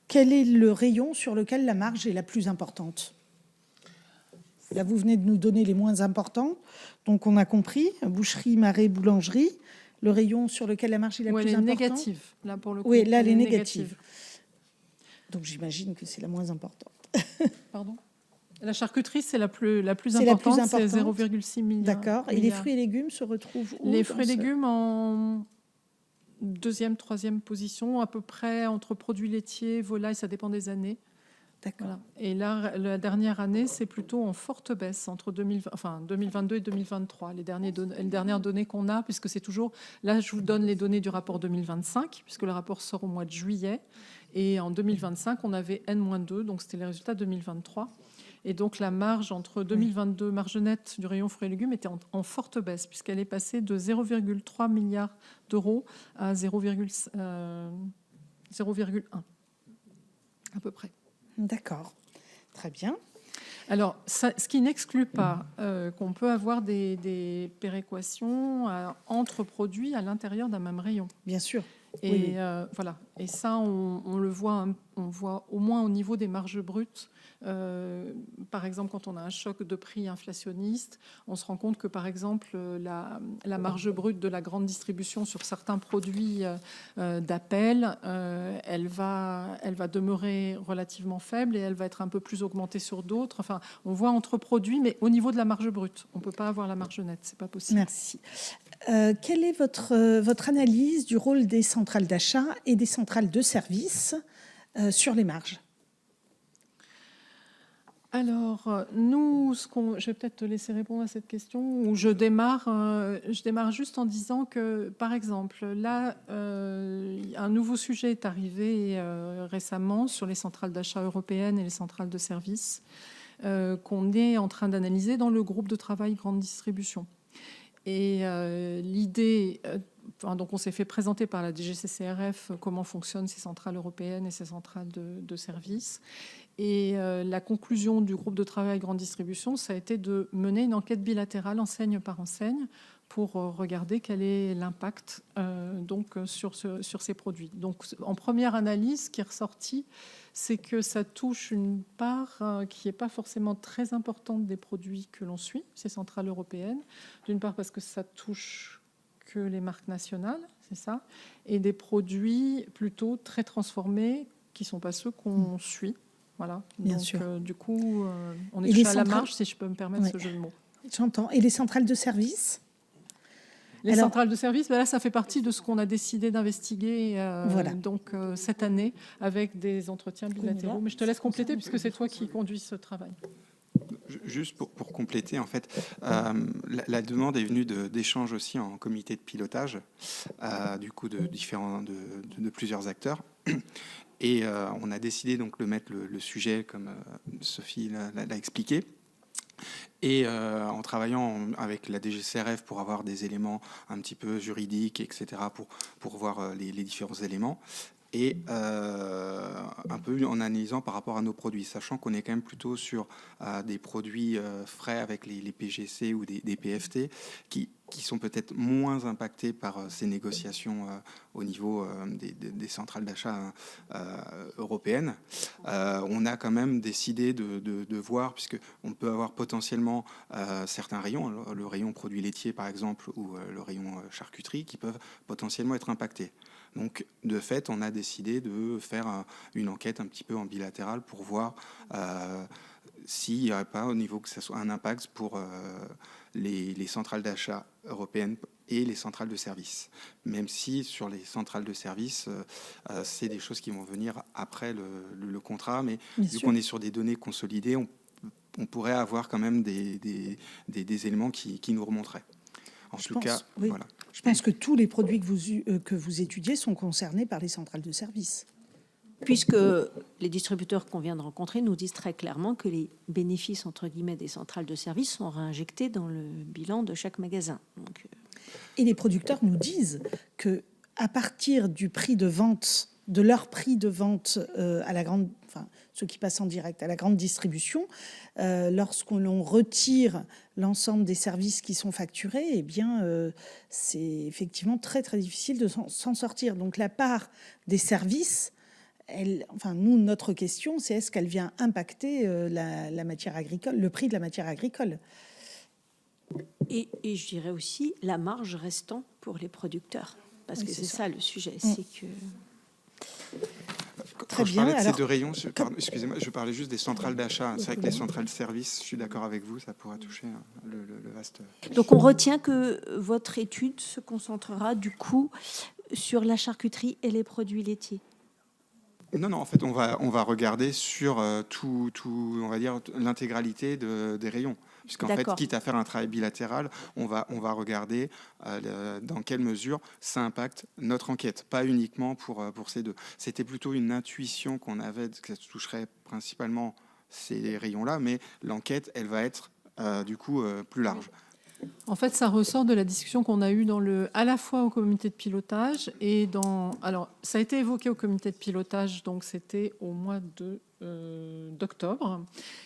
[SPEAKER 4] quel est le rayon sur lequel la marge est la plus importante? Là, vous venez de nous donner les moins importants. Donc, on a compris, boucherie, marée, boulangerie. Le rayon sur lequel la marge est la plus importante?
[SPEAKER 3] Elle est négative, là, pour le coup.
[SPEAKER 4] Oui, là, elle est négative. Donc, j'imagine que c'est la moins importante.
[SPEAKER 3] Pardon? La charcuterie, c'est la plus importante, c'est 0,6 milliards.
[SPEAKER 4] D'accord. Et les fruits et légumes se retrouvent où?
[SPEAKER 3] Les fruits et légumes en deuxième, troisième position, à peu près entre produits laitiers, volailles, ça dépend des années.
[SPEAKER 4] D'accord.
[SPEAKER 3] Voilà. Et là, la dernière année, c'est plutôt en forte baisse entre 2022 et 2023. Les dernières données qu'on a, puisque c'est toujours... Là, je vous donne les données du rapport 2025, puisque le rapport sort au mois de juillet. Et en 2025, on avait N-2, donc c'était les résultats 2023. Et donc la marge entre 2022, marge nette du rayon fruits et légumes, était en forte baisse, puisqu'elle est passée de 0,3 milliards d'euros à 0,1 à peu près.
[SPEAKER 4] D'accord. Très bien.
[SPEAKER 3] Alors, ce qui n'exclut pas qu'on peut avoir des péréquations entre produits à l'intérieur d'un même rayon.
[SPEAKER 4] Bien sûr.
[SPEAKER 3] Et
[SPEAKER 4] oui.
[SPEAKER 3] voilà. Et ça, on le voit, on voit au moins au niveau des marges brutes. Par exemple, quand on a un choc de prix inflationniste, on se rend compte que, par exemple, la marge brute de la grande distribution sur certains produits d'appel, elle va demeurer relativement faible et elle va être un peu plus augmentée sur d'autres. Enfin, on voit entre produits, mais au niveau de la marge brute, on ne peut pas avoir la marge nette, c'est pas possible.
[SPEAKER 4] Merci. Quelle est votre analyse du rôle des centrales d'achat et des centrales de services sur les marges?
[SPEAKER 3] Alors, nous, je vais peut-être te laisser répondre à cette question, où je démarre juste en disant que, par exemple, là, un nouveau sujet est arrivé récemment sur les centrales d'achat européennes et les centrales de services qu'on est en train d'analyser dans le groupe de travail grande distribution. Et l'idée... donc on s'est fait présenter par la DGCCRF comment fonctionnent ces centrales européennes et ces centrales de services. Et la conclusion du groupe de travail grande distribution, ça a été de mener une enquête bilatérale enseigne par enseigne pour regarder quel est l'impact sur ces produits. Donc en première analyse, ce qui est ressorti, c'est que ça touche une part qui n'est pas forcément très importante des produits que l'on suit, ces centrales européennes. D'une part parce que ça touche que les marques nationales, c'est ça, et des produits plutôt très transformés qui ne sont pas ceux qu'on suit. Voilà.
[SPEAKER 4] Bien
[SPEAKER 3] donc,
[SPEAKER 4] sûr.
[SPEAKER 3] Du coup, on est touché à la marge, si je peux me permettre ce jeu de mots.
[SPEAKER 4] J'entends. Et les centrales de services?
[SPEAKER 3] Les centrales de services, là, ça fait partie de ce qu'on a décidé d'investiguer cette année avec des entretiens bilatéraux. Mais je te laisse compléter puisque c'est toi qui conduis ce travail.
[SPEAKER 5] Juste pour compléter, en fait, la demande est venue d'échanges aussi en comité de pilotage, du coup de plusieurs acteurs. Et on a décidé donc de mettre le sujet, comme Sophie l'a expliqué. Et en travaillant avec la DGCRF pour avoir des éléments un petit peu juridiques, etc., pour voir les différents éléments, et un peu en analysant par rapport à nos produits, sachant qu'on est quand même plutôt sur des produits frais avec les PGC ou des PFT qui sont peut-être moins impactés par ces négociations au niveau des centrales d'achat européennes. On a quand même décidé de voir, puisqu'on peut avoir potentiellement certains rayons, le rayon produits laitiers par exemple, ou le rayon charcuterie, qui peuvent potentiellement être impactés. Donc, de fait, on a décidé de faire une enquête un petit peu en bilatéral pour voir s'il n'y aurait pas, au niveau que ce soit un impact pour les centrales d'achat européennes et les centrales de service. Même si sur les centrales de service, c'est des choses qui vont venir après le contrat, mais vu qu'on est sur des données consolidées, on pourrait avoir quand même des éléments qui nous remonteraient. En tout cas,
[SPEAKER 4] oui.
[SPEAKER 5] voilà.
[SPEAKER 4] Je pense que tous les produits que vous étudiez sont concernés par les centrales de service.
[SPEAKER 1] Puisque les distributeurs qu'on vient de rencontrer nous disent très clairement que les bénéfices, entre guillemets, des centrales de service sont réinjectés dans le bilan de chaque magasin. Donc,
[SPEAKER 4] et les producteurs nous disent que à partir du prix de vente, de leur prix de vente à la grande, enfin ceux qui passent en direct à la grande distribution, lorsqu'on retire l'ensemble des services qui sont facturés, eh bien c'est effectivement très très difficile de s'en sortir. Donc la part des services, nous, notre question, c'est est-ce qu'elle vient impacter la matière agricole, le prix de la matière agricole?
[SPEAKER 1] Et je dirais aussi la marge restant pour les producteurs. Parce
[SPEAKER 4] Oui,
[SPEAKER 1] que c'est
[SPEAKER 4] ça.
[SPEAKER 1] ça le sujet. C'est que...
[SPEAKER 4] Très
[SPEAKER 5] Quand je
[SPEAKER 4] bien.
[SPEAKER 5] parlais de
[SPEAKER 4] Alors,
[SPEAKER 5] ces deux rayons, excusez-moi, je parlais juste des centrales d'achat. C'est vrai que les centrales de service, je suis d'accord avec vous, ça pourrait toucher le vaste.
[SPEAKER 1] Donc on retient que votre étude se concentrera du coup sur la charcuterie et les produits laitiers.
[SPEAKER 5] Non, en fait, on va regarder sur on va dire l'intégralité des rayons. Puisqu'en fait, quitte à faire un travail bilatéral, on va regarder dans quelle mesure ça impacte notre enquête, pas uniquement pour ces deux. C'était plutôt une intuition qu'on avait, que ça toucherait principalement ces rayons-là, mais l'enquête, elle va être du coup plus large.
[SPEAKER 3] En fait, ça ressort de la discussion qu'on a eue à la fois au comité de pilotage et alors, ça a été évoqué au comité de pilotage, donc c'était au mois d'octobre.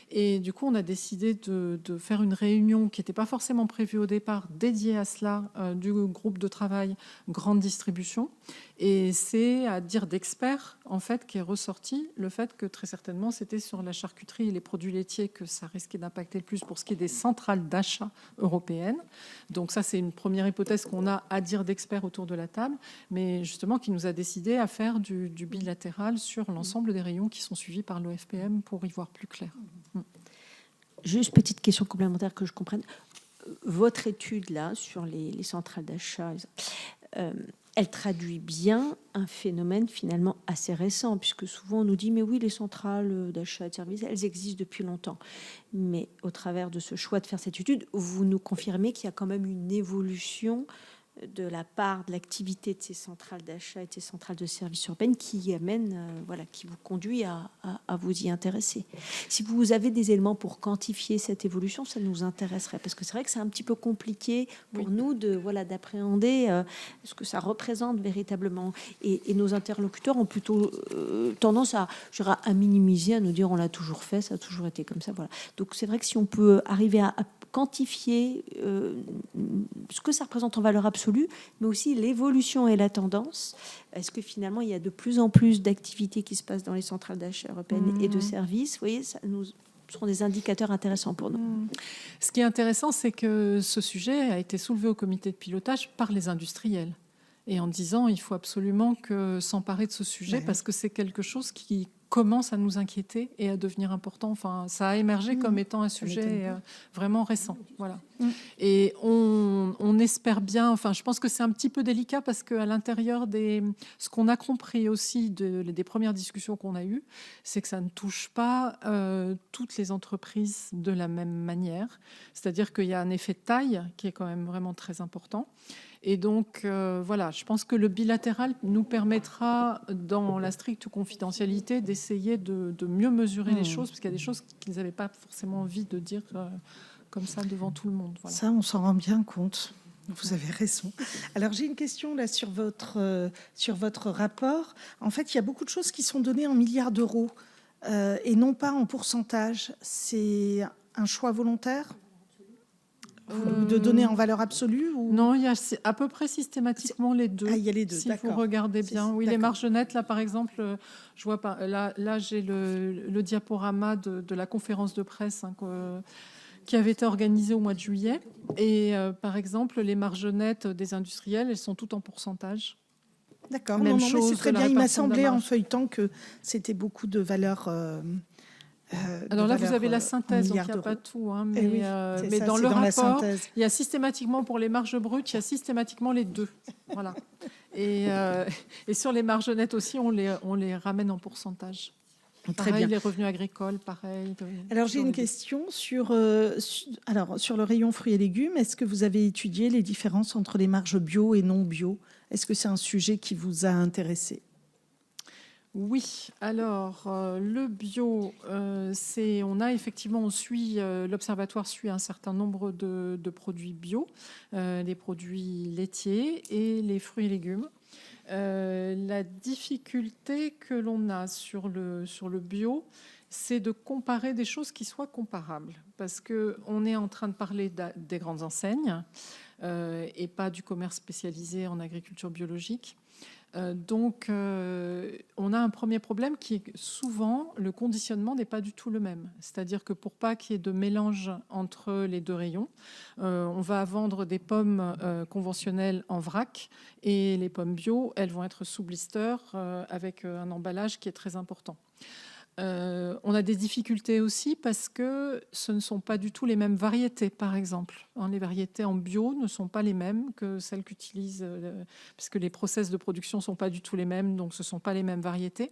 [SPEAKER 3] Et du coup, on a décidé de faire une réunion qui n'était pas forcément prévue au départ, dédiée à cela, du groupe de travail grande distribution. Et c'est à dire d'experts, en fait, qui est ressorti le fait que très certainement, c'était sur la charcuterie et les produits laitiers que ça risquait d'impacter le plus pour ce qui est des centrales d'achat européennes. Donc ça, c'est une première hypothèse qu'on a à dire d'experts autour de la table, mais justement qui nous a décidé à faire du bilatéral sur l'ensemble des rayons qui sont suivis par l'OFPM pour y voir plus clair.
[SPEAKER 1] Juste petite question complémentaire que je comprenne. Votre étude là sur les centrales d'achat, elle traduit bien un phénomène finalement assez récent, puisque souvent on nous dit mais oui, les centrales d'achat et de services, elles existent depuis longtemps. Mais au travers de ce choix de faire cette étude, vous nous confirmez qu'il y a quand même une évolution de la part de l'activité de ces centrales d'achat et de ces centrales de services urbaines qui amène, qui vous conduit à vous y intéresser. Si vous avez des éléments pour quantifier cette évolution, ça nous intéresserait, parce que c'est vrai que c'est un petit peu compliqué pour nous d'appréhender ce que ça représente véritablement. Et nos interlocuteurs ont plutôt tendance à minimiser, à nous dire on l'a toujours fait, ça a toujours été comme ça. Voilà. Donc c'est vrai que si on peut arriver à quantifier ce que ça représente en valeur absolue, mais aussi l'évolution et la tendance. Est-ce que finalement, il y a de plus en plus d'activités qui se passent dans les centrales d'achat européennes et de services? Vous voyez, ça nous seront des indicateurs intéressants pour nous.
[SPEAKER 3] Ce qui est intéressant, c'est que ce sujet a été soulevé au comité de pilotage par les industriels. Et en disant, il faut absolument s'emparer de ce sujet parce que c'est quelque chose qui commence à nous inquiéter et à devenir important. Enfin, ça a émergé comme étant un sujet vraiment récent. Voilà. Et on espère bien, enfin, je pense que c'est un petit peu délicat parce qu'à l'intérieur ce qu'on a compris aussi des premières discussions qu'on a eues, c'est que ça ne touche pas toutes les entreprises de la même manière. C'est-à-dire qu'il y a un effet de taille qui est quand même vraiment très important. Et donc, je pense que le bilatéral nous permettra, dans la stricte confidentialité, d'essayer de mieux mesurer les choses, parce qu'il y a des choses qu'ils n'avaient pas forcément envie de dire comme ça devant tout le monde. Voilà.
[SPEAKER 4] Ça, on s'en rend bien compte. Vous avez raison. Alors, j'ai une question là sur votre rapport. En fait, il y a beaucoup de choses qui sont données en milliards d'euros et non pas en pourcentage. C'est un choix volontaire de donner en valeur absolue ou...
[SPEAKER 3] Non, il y a à peu près systématiquement les deux.
[SPEAKER 4] Ah, il y a les deux,
[SPEAKER 3] si
[SPEAKER 4] d'accord.
[SPEAKER 3] vous regardez bien. Oui, les
[SPEAKER 4] d'accord.
[SPEAKER 3] marges nettes, là, par exemple, je vois pas. Là j'ai le diaporama de la conférence de presse qui avait été organisée au mois de juillet. Et par exemple, les marges nettes des industriels, elles sont toutes en pourcentage.
[SPEAKER 4] D'accord,
[SPEAKER 3] Même
[SPEAKER 4] non, mais
[SPEAKER 3] chose
[SPEAKER 4] c'est très
[SPEAKER 3] de la
[SPEAKER 4] bien. Il m'a
[SPEAKER 3] répartition de la
[SPEAKER 4] semblé en
[SPEAKER 3] marge.
[SPEAKER 4] feuilletant que c'était beaucoup de valeurs.
[SPEAKER 3] Alors là, vous avez la synthèse, donc il n'y a pas tout. Hein, mais
[SPEAKER 4] oui,
[SPEAKER 3] mais
[SPEAKER 4] ça,
[SPEAKER 3] dans
[SPEAKER 4] c'est
[SPEAKER 3] le
[SPEAKER 4] dans la
[SPEAKER 3] rapport,
[SPEAKER 4] synthèse.
[SPEAKER 3] il y a systématiquement, pour les marges brutes, il y a systématiquement les deux. Voilà. Et sur les marges nettes aussi, on les ramène en pourcentage.
[SPEAKER 4] Très
[SPEAKER 3] Pareil,
[SPEAKER 4] bien.
[SPEAKER 3] les revenus agricoles, pareil.
[SPEAKER 4] Alors, j'ai une question sur le rayon fruits et légumes. Est-ce que vous avez étudié les différences entre les marges bio et non bio? Est-ce que c'est un sujet qui vous a intéressé?
[SPEAKER 3] Oui, alors le bio, l'observatoire suit un certain nombre de produits bio, les produits laitiers et les fruits et légumes. La difficulté que l'on a sur le bio, c'est de comparer des choses qui soient comparables, parce qu'on est en train de parler des grandes enseignes et pas du commerce spécialisé en agriculture biologique. Donc, on a un premier problème qui est que souvent, le conditionnement n'est pas du tout le même. C'est-à-dire que pour pas qu'il y ait de mélange entre les deux rayons, on va vendre des pommes conventionnelles en vrac et les pommes bio, elles vont être sous blister avec un emballage qui est très important. On a des difficultés aussi parce que ce ne sont pas du tout les mêmes variétés, par exemple. Les variétés en bio ne sont pas les mêmes que celles qu'utilisent, parce que les process de production ne sont pas du tout les mêmes, donc ce ne sont pas les mêmes variétés.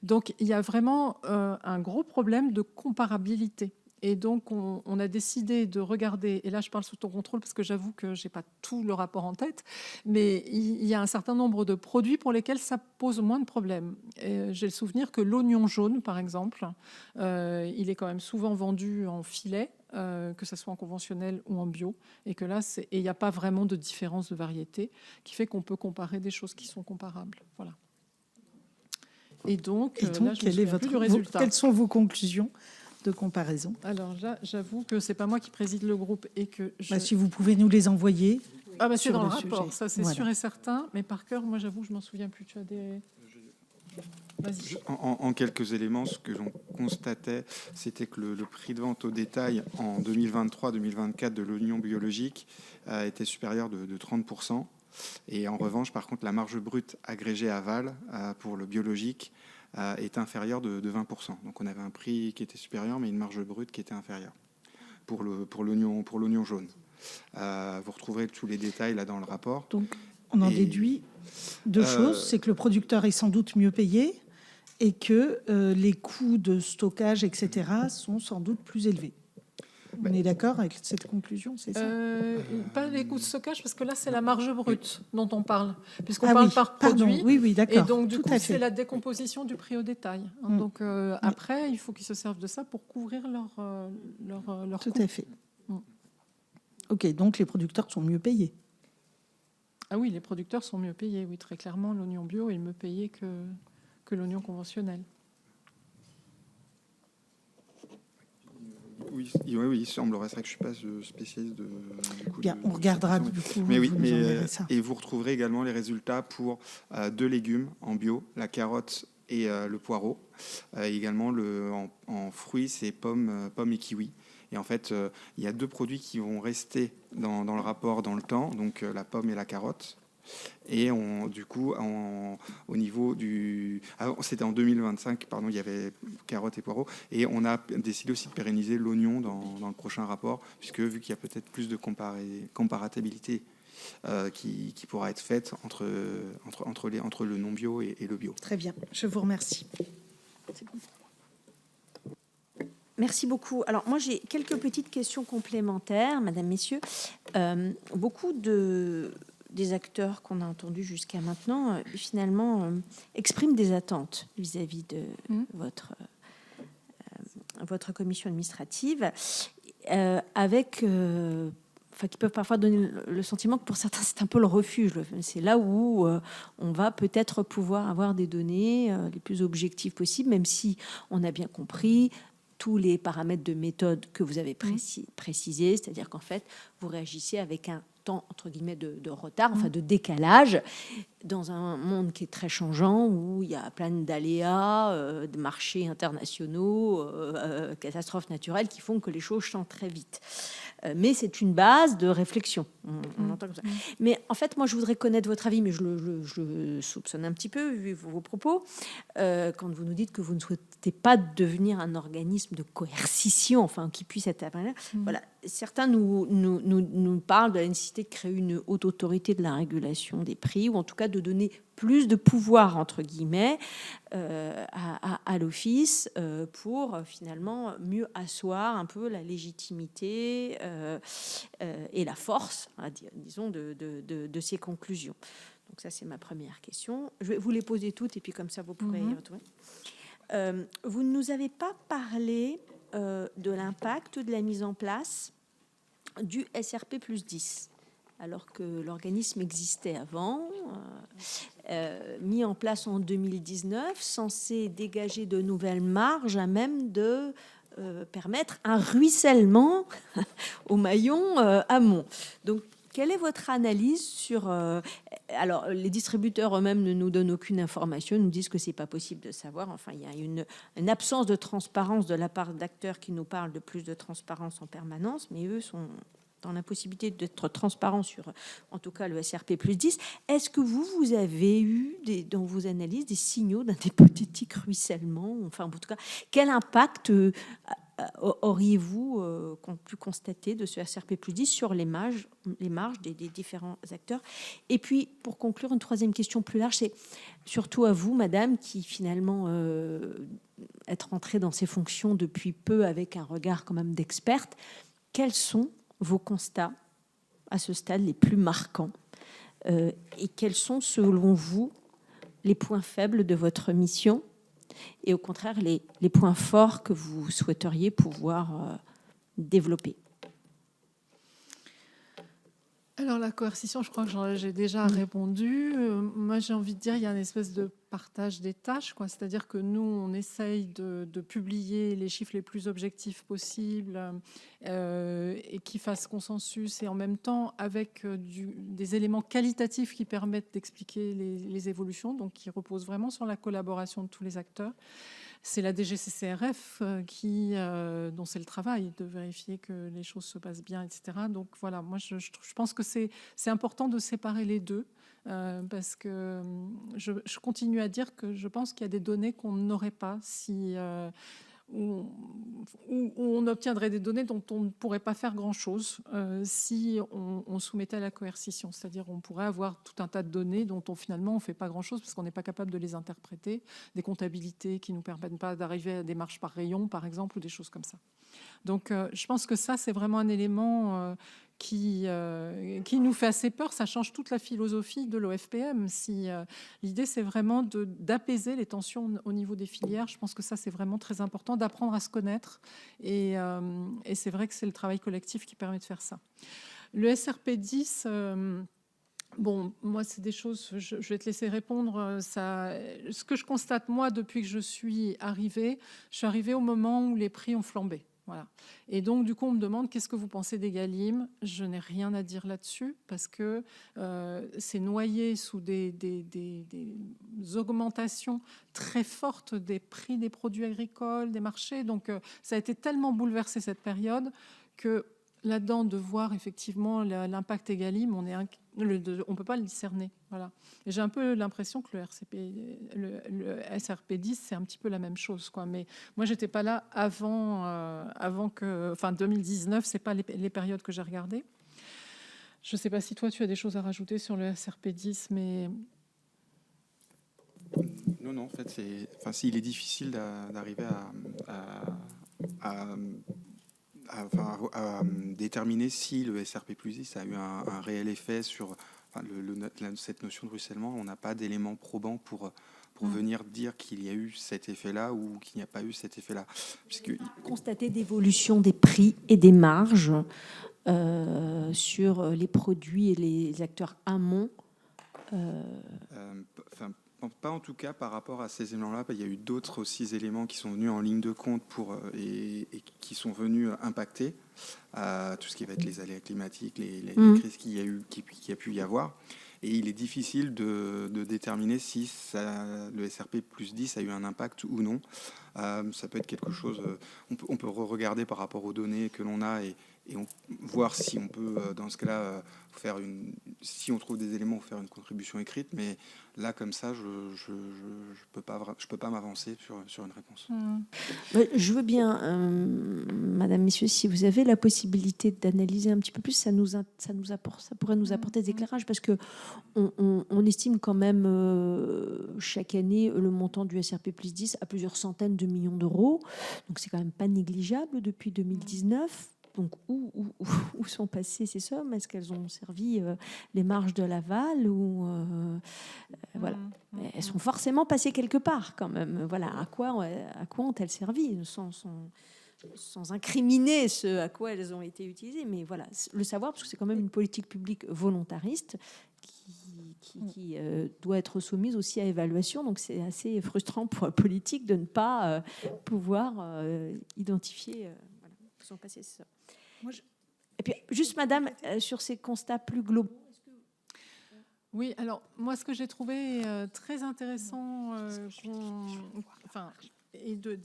[SPEAKER 3] Donc il y a vraiment un gros problème de comparabilité. Et donc, on a décidé de regarder, et là je parle sous ton contrôle parce que j'avoue que je n'ai pas tout le rapport en tête, mais il y a un certain nombre de produits pour lesquels ça pose moins de problèmes. J'ai le souvenir que l'oignon jaune, par exemple, il est quand même souvent vendu en filet, que ce soit en conventionnel ou en bio, et que là, il n'y a pas vraiment de différence de variété qui fait qu'on peut comparer des choses qui sont comparables. Voilà. Et donc là,
[SPEAKER 4] quelles sont vos conclusions de comparaison?
[SPEAKER 3] Alors là, j'avoue que c'est pas moi qui préside le groupe et que
[SPEAKER 4] si vous pouvez nous les envoyer.
[SPEAKER 3] C'est dans le rapport,
[SPEAKER 4] sujet.
[SPEAKER 3] ça c'est sûr et certain. Mais par cœur, moi j'avoue, je m'en souviens plus. Tu as des... Vas-y.
[SPEAKER 5] En quelques éléments, ce que l'on constatait, c'était que le prix de vente au détail en 2023-2024 de l'oignon biologique était supérieur de 30%. Et en revanche, par contre, la marge brute agrégée aval pour le biologique est inférieure de 20%. Donc on avait un prix qui était supérieur, mais une marge brute qui était inférieure pour l'oignon jaune. Vous retrouverez tous les détails là dans le rapport.
[SPEAKER 4] Donc on en déduit deux choses, c'est que le producteur est sans doute mieux payé et que les coûts de stockage, etc., sont sans doute plus élevés. On est d'accord avec cette conclusion, c'est ça?
[SPEAKER 3] Pas les coûts de stockage, parce que là, c'est la marge brute dont on parle, puisqu'on parle par produit.
[SPEAKER 4] Oui, d'accord.
[SPEAKER 3] Et donc, du coup, c'est la décomposition du prix au détail. Donc, après, il faut qu'ils se servent de ça pour couvrir leur
[SPEAKER 4] Tout
[SPEAKER 3] coûts.
[SPEAKER 4] à fait. OK, donc les producteurs sont mieux payés.
[SPEAKER 3] Ah oui, les producteurs sont mieux payés, oui, très clairement. L'oignon bio est mieux payé que l'oignon conventionnel.
[SPEAKER 5] Oui, il semblerait. C'est vrai que je ne suis pas spécialiste du coup.
[SPEAKER 4] Bien, on regardera du coup.
[SPEAKER 5] Mais oui,
[SPEAKER 4] vous nous enverrez ça.
[SPEAKER 5] et vous retrouverez également les résultats pour deux légumes en bio, la carotte et le poireau. Également en fruits, c'est pommes et kiwis. Et en fait, il y a deux produits qui vont rester dans le rapport dans le temps, donc la pomme et la carotte. Et du coup, au niveau du... c'était en 2025, pardon, il y avait carottes et poireaux. Et on a décidé aussi de pérenniser l'oignon dans le prochain rapport, puisque vu qu'il y a peut-être plus de comparatabilité qui pourra être faite entre le non-bio et le bio.
[SPEAKER 4] Très bien, je vous remercie.
[SPEAKER 1] Merci beaucoup. Alors, moi, j'ai quelques petites questions complémentaires, Madame, Messieurs. Beaucoup des acteurs qu'on a entendus jusqu'à maintenant, finalement, expriment des attentes vis-à-vis de votre commission administrative, avec qui peuvent parfois donner le sentiment que pour certains, c'est un peu le refuge. C'est là où on va peut-être pouvoir avoir des données les plus objectives possibles, même si on a bien compris tous les paramètres de méthode que vous avez précisés, c'est-à-dire qu'en fait, vous réagissez avec un temps, entre guillemets, de retard, enfin de décalage, dans un monde qui est très changeant, où il y a plein d'aléas, de marchés internationaux, catastrophes naturelles qui font que les choses changent très vite. Mais c'est une base de réflexion. On entend comme ça. Mais en fait, moi, je voudrais connaître votre avis, mais je le soupçonne un petit peu, vu vos propos, quand vous nous dites que vous ne souhaitez pas devenir un organisme de coercition, enfin, qui puisse être... Voilà. Certains nous parlent de la nécessité de créer une haute autorité de la régulation des prix, ou en tout cas de donner plus de pouvoir, entre guillemets, à l'office pour finalement mieux asseoir un peu la légitimité et la force, disons, de ces conclusions. Donc ça, c'est ma première question. Je vais vous les poser toutes et puis comme ça, vous pourrez y retrouver. Vous ne nous avez pas parlé de l'impact de la mise en place du SRP plus 10, alors que l'organisme existait avant, mis en place en 2019, censé dégager de nouvelles marges à même de permettre un ruissellement au maillon amont. Donc, quelle est votre analyse sur... alors, les distributeurs eux-mêmes ne nous donnent aucune information, nous disent que c'est pas possible de savoir. Enfin, il y a une absence de transparence de la part d'acteurs qui nous parlent de plus de transparence en permanence, mais eux sont dans l'impossibilité d'être transparents sur, en tout cas, le SRP plus 10. Est-ce que vous avez eu, dans vos analyses, des signaux d'un hypothétique ruissellement? Enfin, en tout cas, quel impact auriez-vous pu constater de ce SRP plus 10 sur les marges des différents acteurs? Et puis, pour conclure, une troisième question plus large, c'est surtout à vous, madame, qui finalement êtes rentrée dans ces fonctions depuis peu avec un regard quand même d'experte. Quels sont vos constats à ce stade les plus marquants et quels sont, selon vous, les points faibles de votre mission et au contraire les points forts que vous souhaiteriez pouvoir développer?
[SPEAKER 3] Alors la coercition, je crois que j'ai déjà répondu. Moi, j'ai envie de dire, il y a une espèce de partage des tâches, quoi. C'est-à-dire que nous, on essaye de publier les chiffres les plus objectifs possibles et qui fassent consensus, et en même temps avec des éléments qualitatifs qui permettent d'expliquer les évolutions, donc qui reposent vraiment sur la collaboration de tous les acteurs. C'est la DGCCRF dont c'est le travail de vérifier que les choses se passent bien, etc. Donc voilà, moi je pense que c'est important de séparer les deux parce que je continue à dire que je pense qu'il y a des données qu'on n'aurait pas si où on obtiendrait des données dont on ne pourrait pas faire grand-chose si on soumettait à la coercition. C'est-à-dire on pourrait avoir tout un tas de données dont finalement on ne fait pas grand-chose parce qu'on n'est pas capable de les interpréter, des comptabilités qui ne nous permettent pas d'arriver à des marges par rayon, par exemple, ou des choses comme ça. Donc je pense que ça, c'est vraiment un élément qui nous fait assez peur. Ça change toute la philosophie de l'OFPM. Si l'idée, c'est vraiment d'apaiser les tensions au niveau des filières, je pense que ça, c'est vraiment très important, d'apprendre à se connaître. Et c'est vrai que c'est le travail collectif qui permet de faire ça. Le SRP 10... bon, moi, c'est des choses, je vais te laisser répondre. Ce que je constate, moi, depuis que je suis arrivée au moment où les prix ont flambé. Voilà. Et donc, du coup, on me demande qu'est-ce que vous pensez d'Egalim. Je n'ai rien à dire là-dessus parce que c'est noyé sous des augmentations très fortes des prix des produits agricoles, des marchés. Donc, ça a été tellement bouleversé cette période que là-dedans, de voir effectivement l'impact Egalim, on ne peut pas le discerner. Voilà. Et j'ai un peu l'impression que le SRP 10, c'est un petit peu la même chose, quoi. Mais moi, j'étais pas là avant que... Enfin, 2019, c'est pas les périodes que j'ai regardées. Je sais pas si toi, tu as des choses à rajouter sur le SRP 10, mais...
[SPEAKER 5] Non, en fait, il est difficile d'arriver à déterminer si le SRP plus 10 a eu un réel effet sur cette notion de ruissellement. On n'a pas d'éléments probants pour venir dire qu'il y a eu cet effet-là ou qu'il n'y a pas eu cet effet-là.
[SPEAKER 1] Constater d'évolution des prix et des marges sur les produits et les acteurs amont.
[SPEAKER 5] Enfin, pas en tout cas par rapport à ces éléments-là. Il y a eu d'autres aussi éléments qui sont venus en ligne de compte et qui sont venus impacter tout ce qui va être les aléas climatiques, les crises qu'il y a pu y avoir. Et il est difficile de déterminer si le SRP plus 10 a eu un impact ou non. Ça peut être quelque chose... on peut regarder par rapport aux données que l'on a et voir si on peut, dans ce cas-là, si on trouve des éléments, faire une contribution écrite. Mais là, comme ça, je peux pas m'avancer sur une réponse.
[SPEAKER 1] Je veux bien, Madame, Messieurs, si vous avez la possibilité d'analyser un petit peu plus, ça pourrait nous apporter des éclairages, parce que on estime quand même chaque année le montant du SRP plus 10 à plusieurs centaines de millions d'euros. Donc c'est quand même pas négligeable depuis 2019. Donc, où sont passées ces sommes? Est-ce qu'elles ont servi les marges de l'aval ou voilà. Elles sont forcément passées quelque part quand même. Voilà, à quoi ont-elles servi sans incriminer ce à quoi elles ont été utilisées, mais voilà, le savoir, parce que c'est quand même une politique publique volontariste qui doit être soumise aussi à évaluation. Donc c'est assez frustrant pour la politique de ne pas pouvoir identifier où sont passées ces sommes. Et puis, juste, Madame, sur ces constats plus globaux.
[SPEAKER 3] Oui, alors moi, ce que j'ai trouvé très intéressant,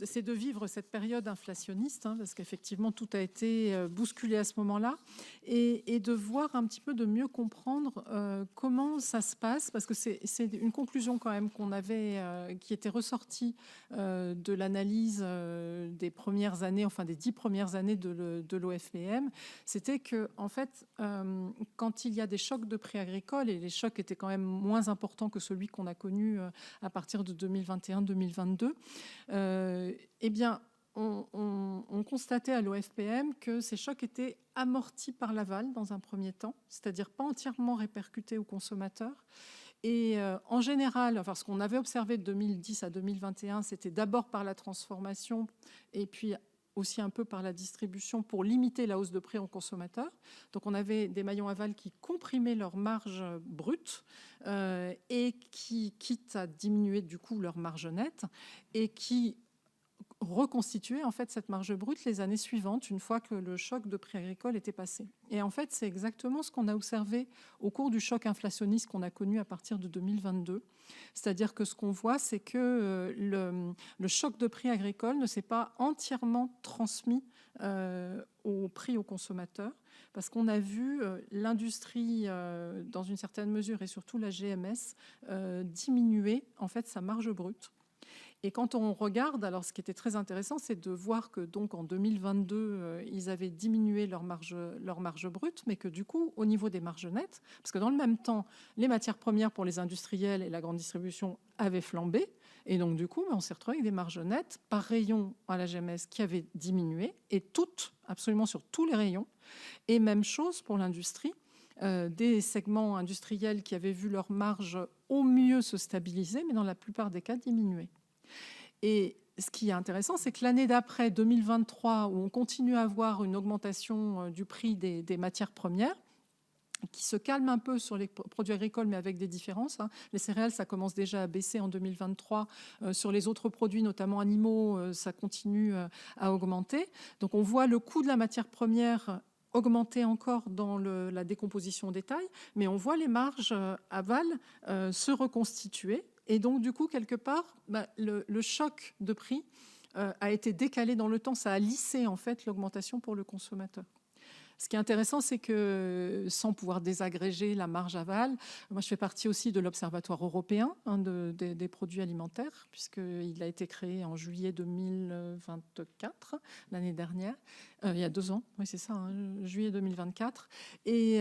[SPEAKER 3] c'est de vivre cette période inflationniste, parce qu'effectivement, tout a été bousculé à ce moment-là, et de voir un petit peu, de mieux comprendre comment ça se passe, parce que c'est une conclusion quand même qu'on avait, qui était ressortie de l'analyse des premières années, enfin des 10 premières années de l'OFPM, c'était que, en fait, quand il y a des chocs de prix agricoles, et les chocs étaient quand même moins importants que celui qu'on a connu à partir de 2021-2022, eh bien, on constatait à l'OFPM que ces chocs étaient amortis par l'aval dans un premier temps, c'est-à-dire pas entièrement répercutés aux consommateurs. Et en général, enfin, ce qu'on avait observé de 2010 à 2021, c'était d'abord par la transformation et puis aussi un peu par la distribution pour limiter la hausse de prix aux consommateurs. Donc on avait des maillons aval qui comprimaient leur marge brute et qui, quitte à diminuer du coup leur marge nette, et qui reconstituer en fait cette marge brute les années suivantes, une fois que le choc de prix agricole était passé. Et en fait, c'est exactement ce qu'on a observé au cours du choc inflationniste qu'on a connu à partir de 2022. C'est-à-dire que ce qu'on voit, c'est que le choc de prix agricole ne s'est pas entièrement transmis au prix aux consommateurs, parce qu'on a vu l'industrie, dans une certaine mesure, et surtout la GMS, diminuer en fait sa marge brute. Et quand on regarde, alors ce qui était très intéressant, c'est de voir que donc en 2022, ils avaient diminué leur marge brute, mais que du coup, au niveau des marges nettes, parce que dans le même temps, les matières premières pour les industriels et la grande distribution avaient flambé, et donc du coup, on s'est retrouvé avec des marges nettes par rayon à la GMS qui avaient diminué, et toutes, absolument sur tous les rayons, et même chose pour l'industrie. Des segments industriels qui avaient vu leur marge au mieux se stabiliser, mais dans la plupart des cas diminuer. Et ce qui est intéressant, c'est que l'année d'après, 2023, où on continue à avoir une augmentation du prix des matières premières, qui se calme un peu sur les produits agricoles, mais avec des différences. Les céréales, ça commence déjà à baisser en 2023. Sur les autres produits, notamment animaux, ça continue à augmenter. Donc on voit le coût de la matière première augmenter encore dans la décomposition détail, mais on voit les marges aval se reconstituer. Et donc, du coup, quelque part, le choc de prix a été décalé dans le temps. Ça a lissé, en fait, l'augmentation pour le consommateur. Ce qui est intéressant, c'est que, sans pouvoir désagréger la marge aval, moi je fais partie aussi de l'Observatoire européen des produits alimentaires, puisqu'il a été créé en juillet 2024, l'année dernière, il y a 2 ans, oui c'est ça, juillet 2024. Et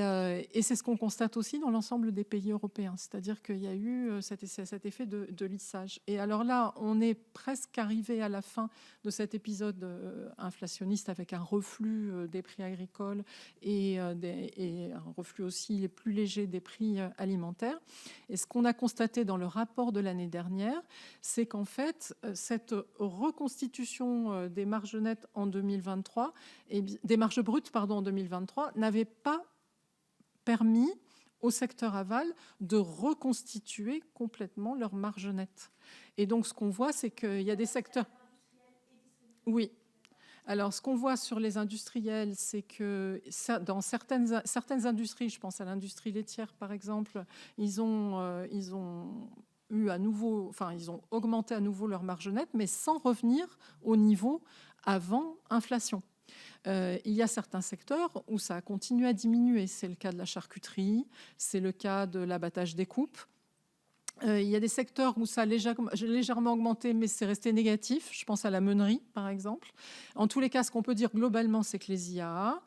[SPEAKER 3] c'est ce qu'on constate aussi dans l'ensemble des pays européens, c'est-à-dire qu'il y a eu cet effet de lissage. Et alors là, on est presque arrivé à la fin de cet épisode inflationniste avec un reflux des prix agricoles et un reflux aussi les plus légers des prix alimentaires. Et ce qu'on a constaté dans le rapport de l'année dernière, c'est qu'en fait, cette reconstitution des marges nettes en 2023, et des marges brutes en 2023, n'avait pas permis au secteur aval de reconstituer complètement leurs marges nettes. Et donc, ce qu'on voit, c'est qu'il y a des secteurs... Oui. Alors, ce qu'on voit sur les industriels, c'est que dans certaines industries, je pense à l'industrie laitière, par exemple, ils ont augmenté à nouveau leurs marges nettes, mais sans revenir au niveau avant inflation. Il y a certains secteurs où ça a continué à diminuer. C'est le cas de la charcuterie, c'est le cas de l'abattage des coupes. Il y a des secteurs où ça a légèrement augmenté, mais c'est resté négatif. Je pense à la meunerie, par exemple. En tous les cas, ce qu'on peut dire globalement, c'est que les IAA,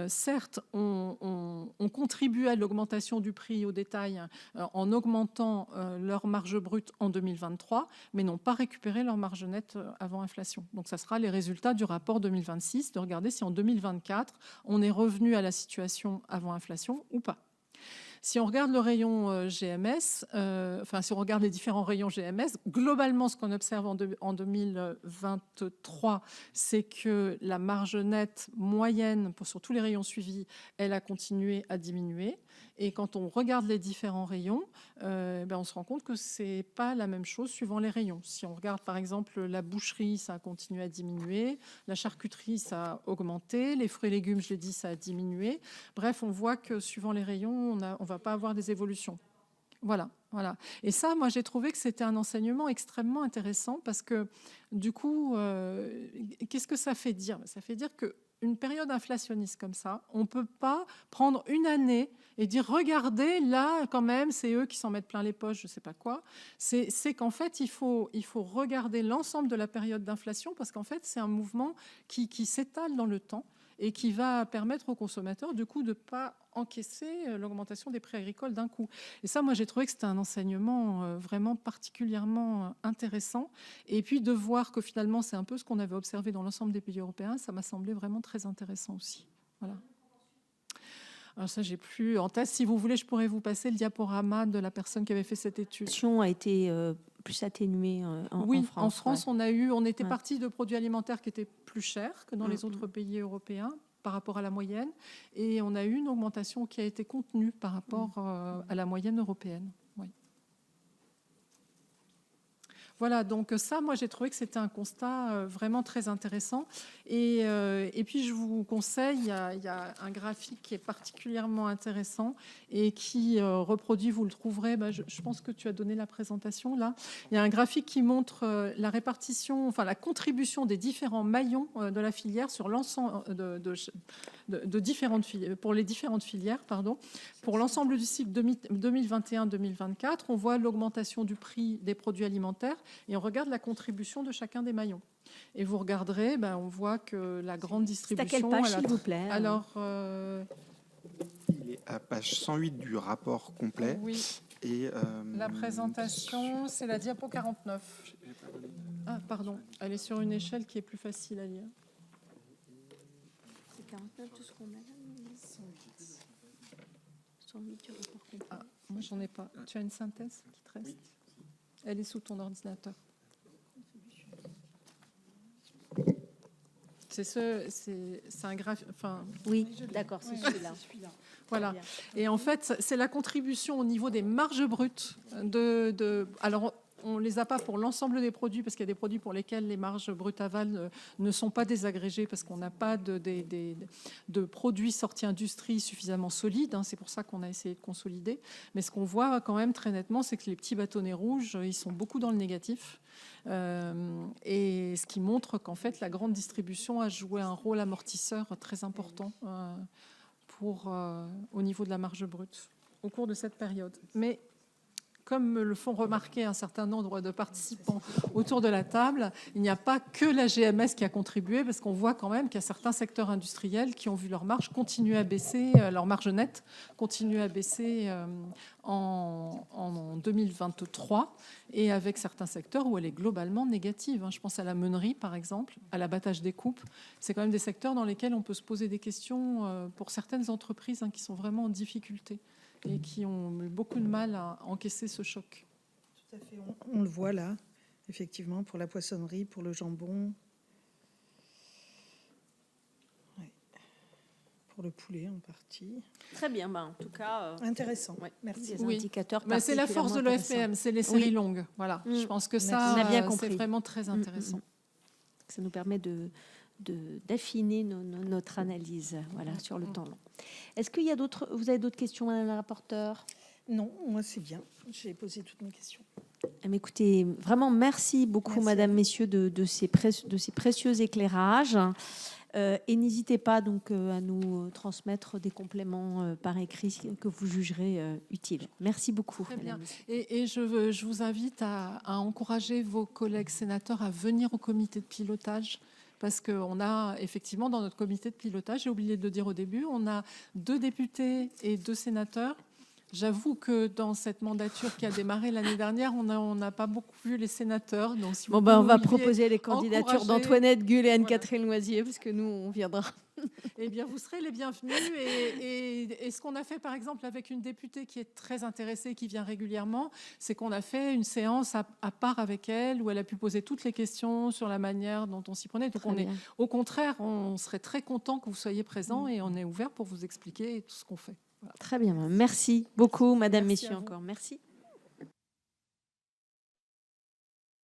[SPEAKER 3] certes, ont contribué à l'augmentation du prix au détail en augmentant leur marge brute en 2023, mais n'ont pas récupéré leur marge nette avant inflation. Donc, ça sera les résultats du rapport 2026, de regarder si en 2024, on est revenu à la situation avant inflation ou pas. Si on regarde le rayon GMS, si on regarde les différents rayons GMS, globalement, ce qu'on observe en 2023, c'est que la marge nette moyenne sur tous les rayons suivis, elle a continué à diminuer. Et quand on regarde les différents rayons, on se rend compte que c'est pas la même chose suivant les rayons. Si on regarde par exemple la boucherie, ça a continué à diminuer, la charcuterie, ça a augmenté, les fruits et légumes, je l'ai dit, ça a diminué. Bref, on voit que suivant les rayons, on va pas avoir des évolutions. Voilà. Et ça, moi, j'ai trouvé que c'était un enseignement extrêmement intéressant parce que du coup, qu'est-ce que ça fait dire? Ça fait dire que une période inflationniste comme ça, on ne peut pas prendre une année et dire regardez là quand même c'est eux qui s'en mettent plein les poches, je ne sais pas quoi. C'est qu'en fait il faut regarder l'ensemble de la période d'inflation parce qu'en fait c'est un mouvement qui s'étale dans le temps et qui va permettre aux consommateurs du coup de pas encaisser l'augmentation des prix agricoles d'un coup. Et ça, moi, j'ai trouvé que c'était un enseignement vraiment particulièrement intéressant. Et puis de voir que finalement, c'est un peu ce qu'on avait observé dans l'ensemble des pays européens, ça m'a semblé vraiment très intéressant aussi. Voilà. Alors ça, j'ai plus en tête. Si vous voulez, je pourrais vous passer le diaporama de la personne qui avait fait cette étude.
[SPEAKER 1] A été plus atténuée
[SPEAKER 3] oui,
[SPEAKER 1] en France.
[SPEAKER 3] Ouais. On était parti de produits alimentaires qui étaient plus chers que dans les autres pays européens par rapport à la moyenne, et on a eu une augmentation qui a été contenue par rapport à la moyenne européenne. Oui. Voilà, donc ça, moi, j'ai trouvé que c'était un constat vraiment très intéressant. Et puis, je vous conseille, il y a un graphique qui est particulièrement intéressant et qui reproduit, vous le trouverez, je pense que tu as donné la présentation là. Il y a un graphique qui montre la répartition, la contribution des différents maillons de la filière sur l'ensemble de différentes filières, pour les différentes filières, pardon. Pour l'ensemble du cycle 2021-2024, on voit l'augmentation du prix des produits alimentaires et on regarde la contribution de chacun des maillons. Et vous regarderez, on voit que la grande distribution...
[SPEAKER 1] C'est à quelle page, s'il vous plaît?
[SPEAKER 3] Alors...
[SPEAKER 5] Il est à page 108 du rapport complet.
[SPEAKER 3] Oui.
[SPEAKER 5] Et
[SPEAKER 3] la présentation, c'est la diapo 49. Ah, pardon. Elle est sur une échelle qui est plus facile à lire.
[SPEAKER 1] C'est 49 de ce qu'on a là. 108 du rapport complet.
[SPEAKER 3] Ah, moi, j'en ai pas. Tu as une synthèse qui te reste? Elle est sous ton ordinateur. C'est un graphique.
[SPEAKER 1] Oui, d'accord, c'est celui-là.
[SPEAKER 3] Voilà. Et en fait, c'est la contribution au niveau des marges brutes alors, on ne les a pas pour l'ensemble des produits parce qu'il y a des produits pour lesquels les marges brutes aval ne sont pas désagrégées parce qu'on n'a pas de produits sortis industrie suffisamment solides. C'est pour ça qu'on a essayé de consolider. Mais ce qu'on voit quand même très nettement, c'est que les petits bâtonnets rouges, ils sont beaucoup dans le négatif. Et ce qui montre qu'en fait, la grande distribution a joué un rôle amortisseur très important au niveau de la marge brute au cours de cette période. Mais comme me le font remarquer un certain nombre de participants autour de la table, il n'y a pas que la GMS qui a contribué, parce qu'on voit quand même qu'il y a certains secteurs industriels qui ont vu leur marge continuer à baisser, leur marge nette continuer à baisser en 2023, et avec certains secteurs où elle est globalement négative. Je pense à la meunerie, par exemple, à l'abattage des coupes. C'est quand même des secteurs dans lesquels on peut se poser des questions pour certaines entreprises qui sont vraiment en difficulté et qui ont eu beaucoup de mal à encaisser ce choc.
[SPEAKER 4] Tout à fait. On le voit là, effectivement, pour la poissonnerie, pour le jambon. Ouais. Pour le poulet en partie.
[SPEAKER 1] Très bien, en tout cas.
[SPEAKER 4] Intéressant.
[SPEAKER 1] Ouais,
[SPEAKER 4] Merci.
[SPEAKER 1] des indicateurs
[SPEAKER 3] Mais c'est la force de l'OFPM, c'est les séries
[SPEAKER 1] Oui.
[SPEAKER 3] longues. Voilà. Je pense que ça,
[SPEAKER 1] On a bien compris.
[SPEAKER 3] c'est vraiment très intéressant.
[SPEAKER 1] Ça nous permet d'affiner notre analyse, voilà, sur le temps long. Est-ce qu'il y a vous avez d'autres questions, Madame la rapporteure?
[SPEAKER 4] Non, moi c'est bien. J'ai posé toutes mes questions.
[SPEAKER 1] Écoutez, vraiment merci beaucoup,
[SPEAKER 4] Merci
[SPEAKER 1] Madame, Messieurs, de ces précieux éclairages. Et n'hésitez pas donc à nous transmettre des compléments par écrit que vous jugerez utiles. Merci beaucoup.
[SPEAKER 3] Très bien.
[SPEAKER 1] Madame, Messieurs.
[SPEAKER 3] Et je vous invite à encourager vos collègues sénateurs à venir au comité de pilotage. Parce qu'on a effectivement dans notre comité de pilotage, j'ai oublié de le dire au début, on a 2 députés et 2 sénateurs. J'avoue que dans cette mandature qui a démarré l'année dernière, on n'a pas beaucoup vu les sénateurs. Donc si
[SPEAKER 1] On va proposer les candidatures
[SPEAKER 3] encourager-
[SPEAKER 1] d'Antoinette Gull et Anne-Catherine
[SPEAKER 3] Voilà.
[SPEAKER 1] Loisier, parce que nous, on viendra.
[SPEAKER 3] Eh bien, vous serez les bienvenus. Et ce qu'on a fait, par exemple, avec une députée qui est très intéressée, qui vient régulièrement, c'est qu'on a fait une séance à part avec elle, où elle a pu poser toutes les questions sur la manière dont on s'y prenait. Donc, au contraire, on serait très content que vous soyez présents et on est ouvert pour vous expliquer tout ce qu'on fait. Voilà.
[SPEAKER 1] Très bien. Merci beaucoup, Madame,
[SPEAKER 3] Merci
[SPEAKER 1] Messieurs,
[SPEAKER 3] à vous.
[SPEAKER 1] encore. Merci.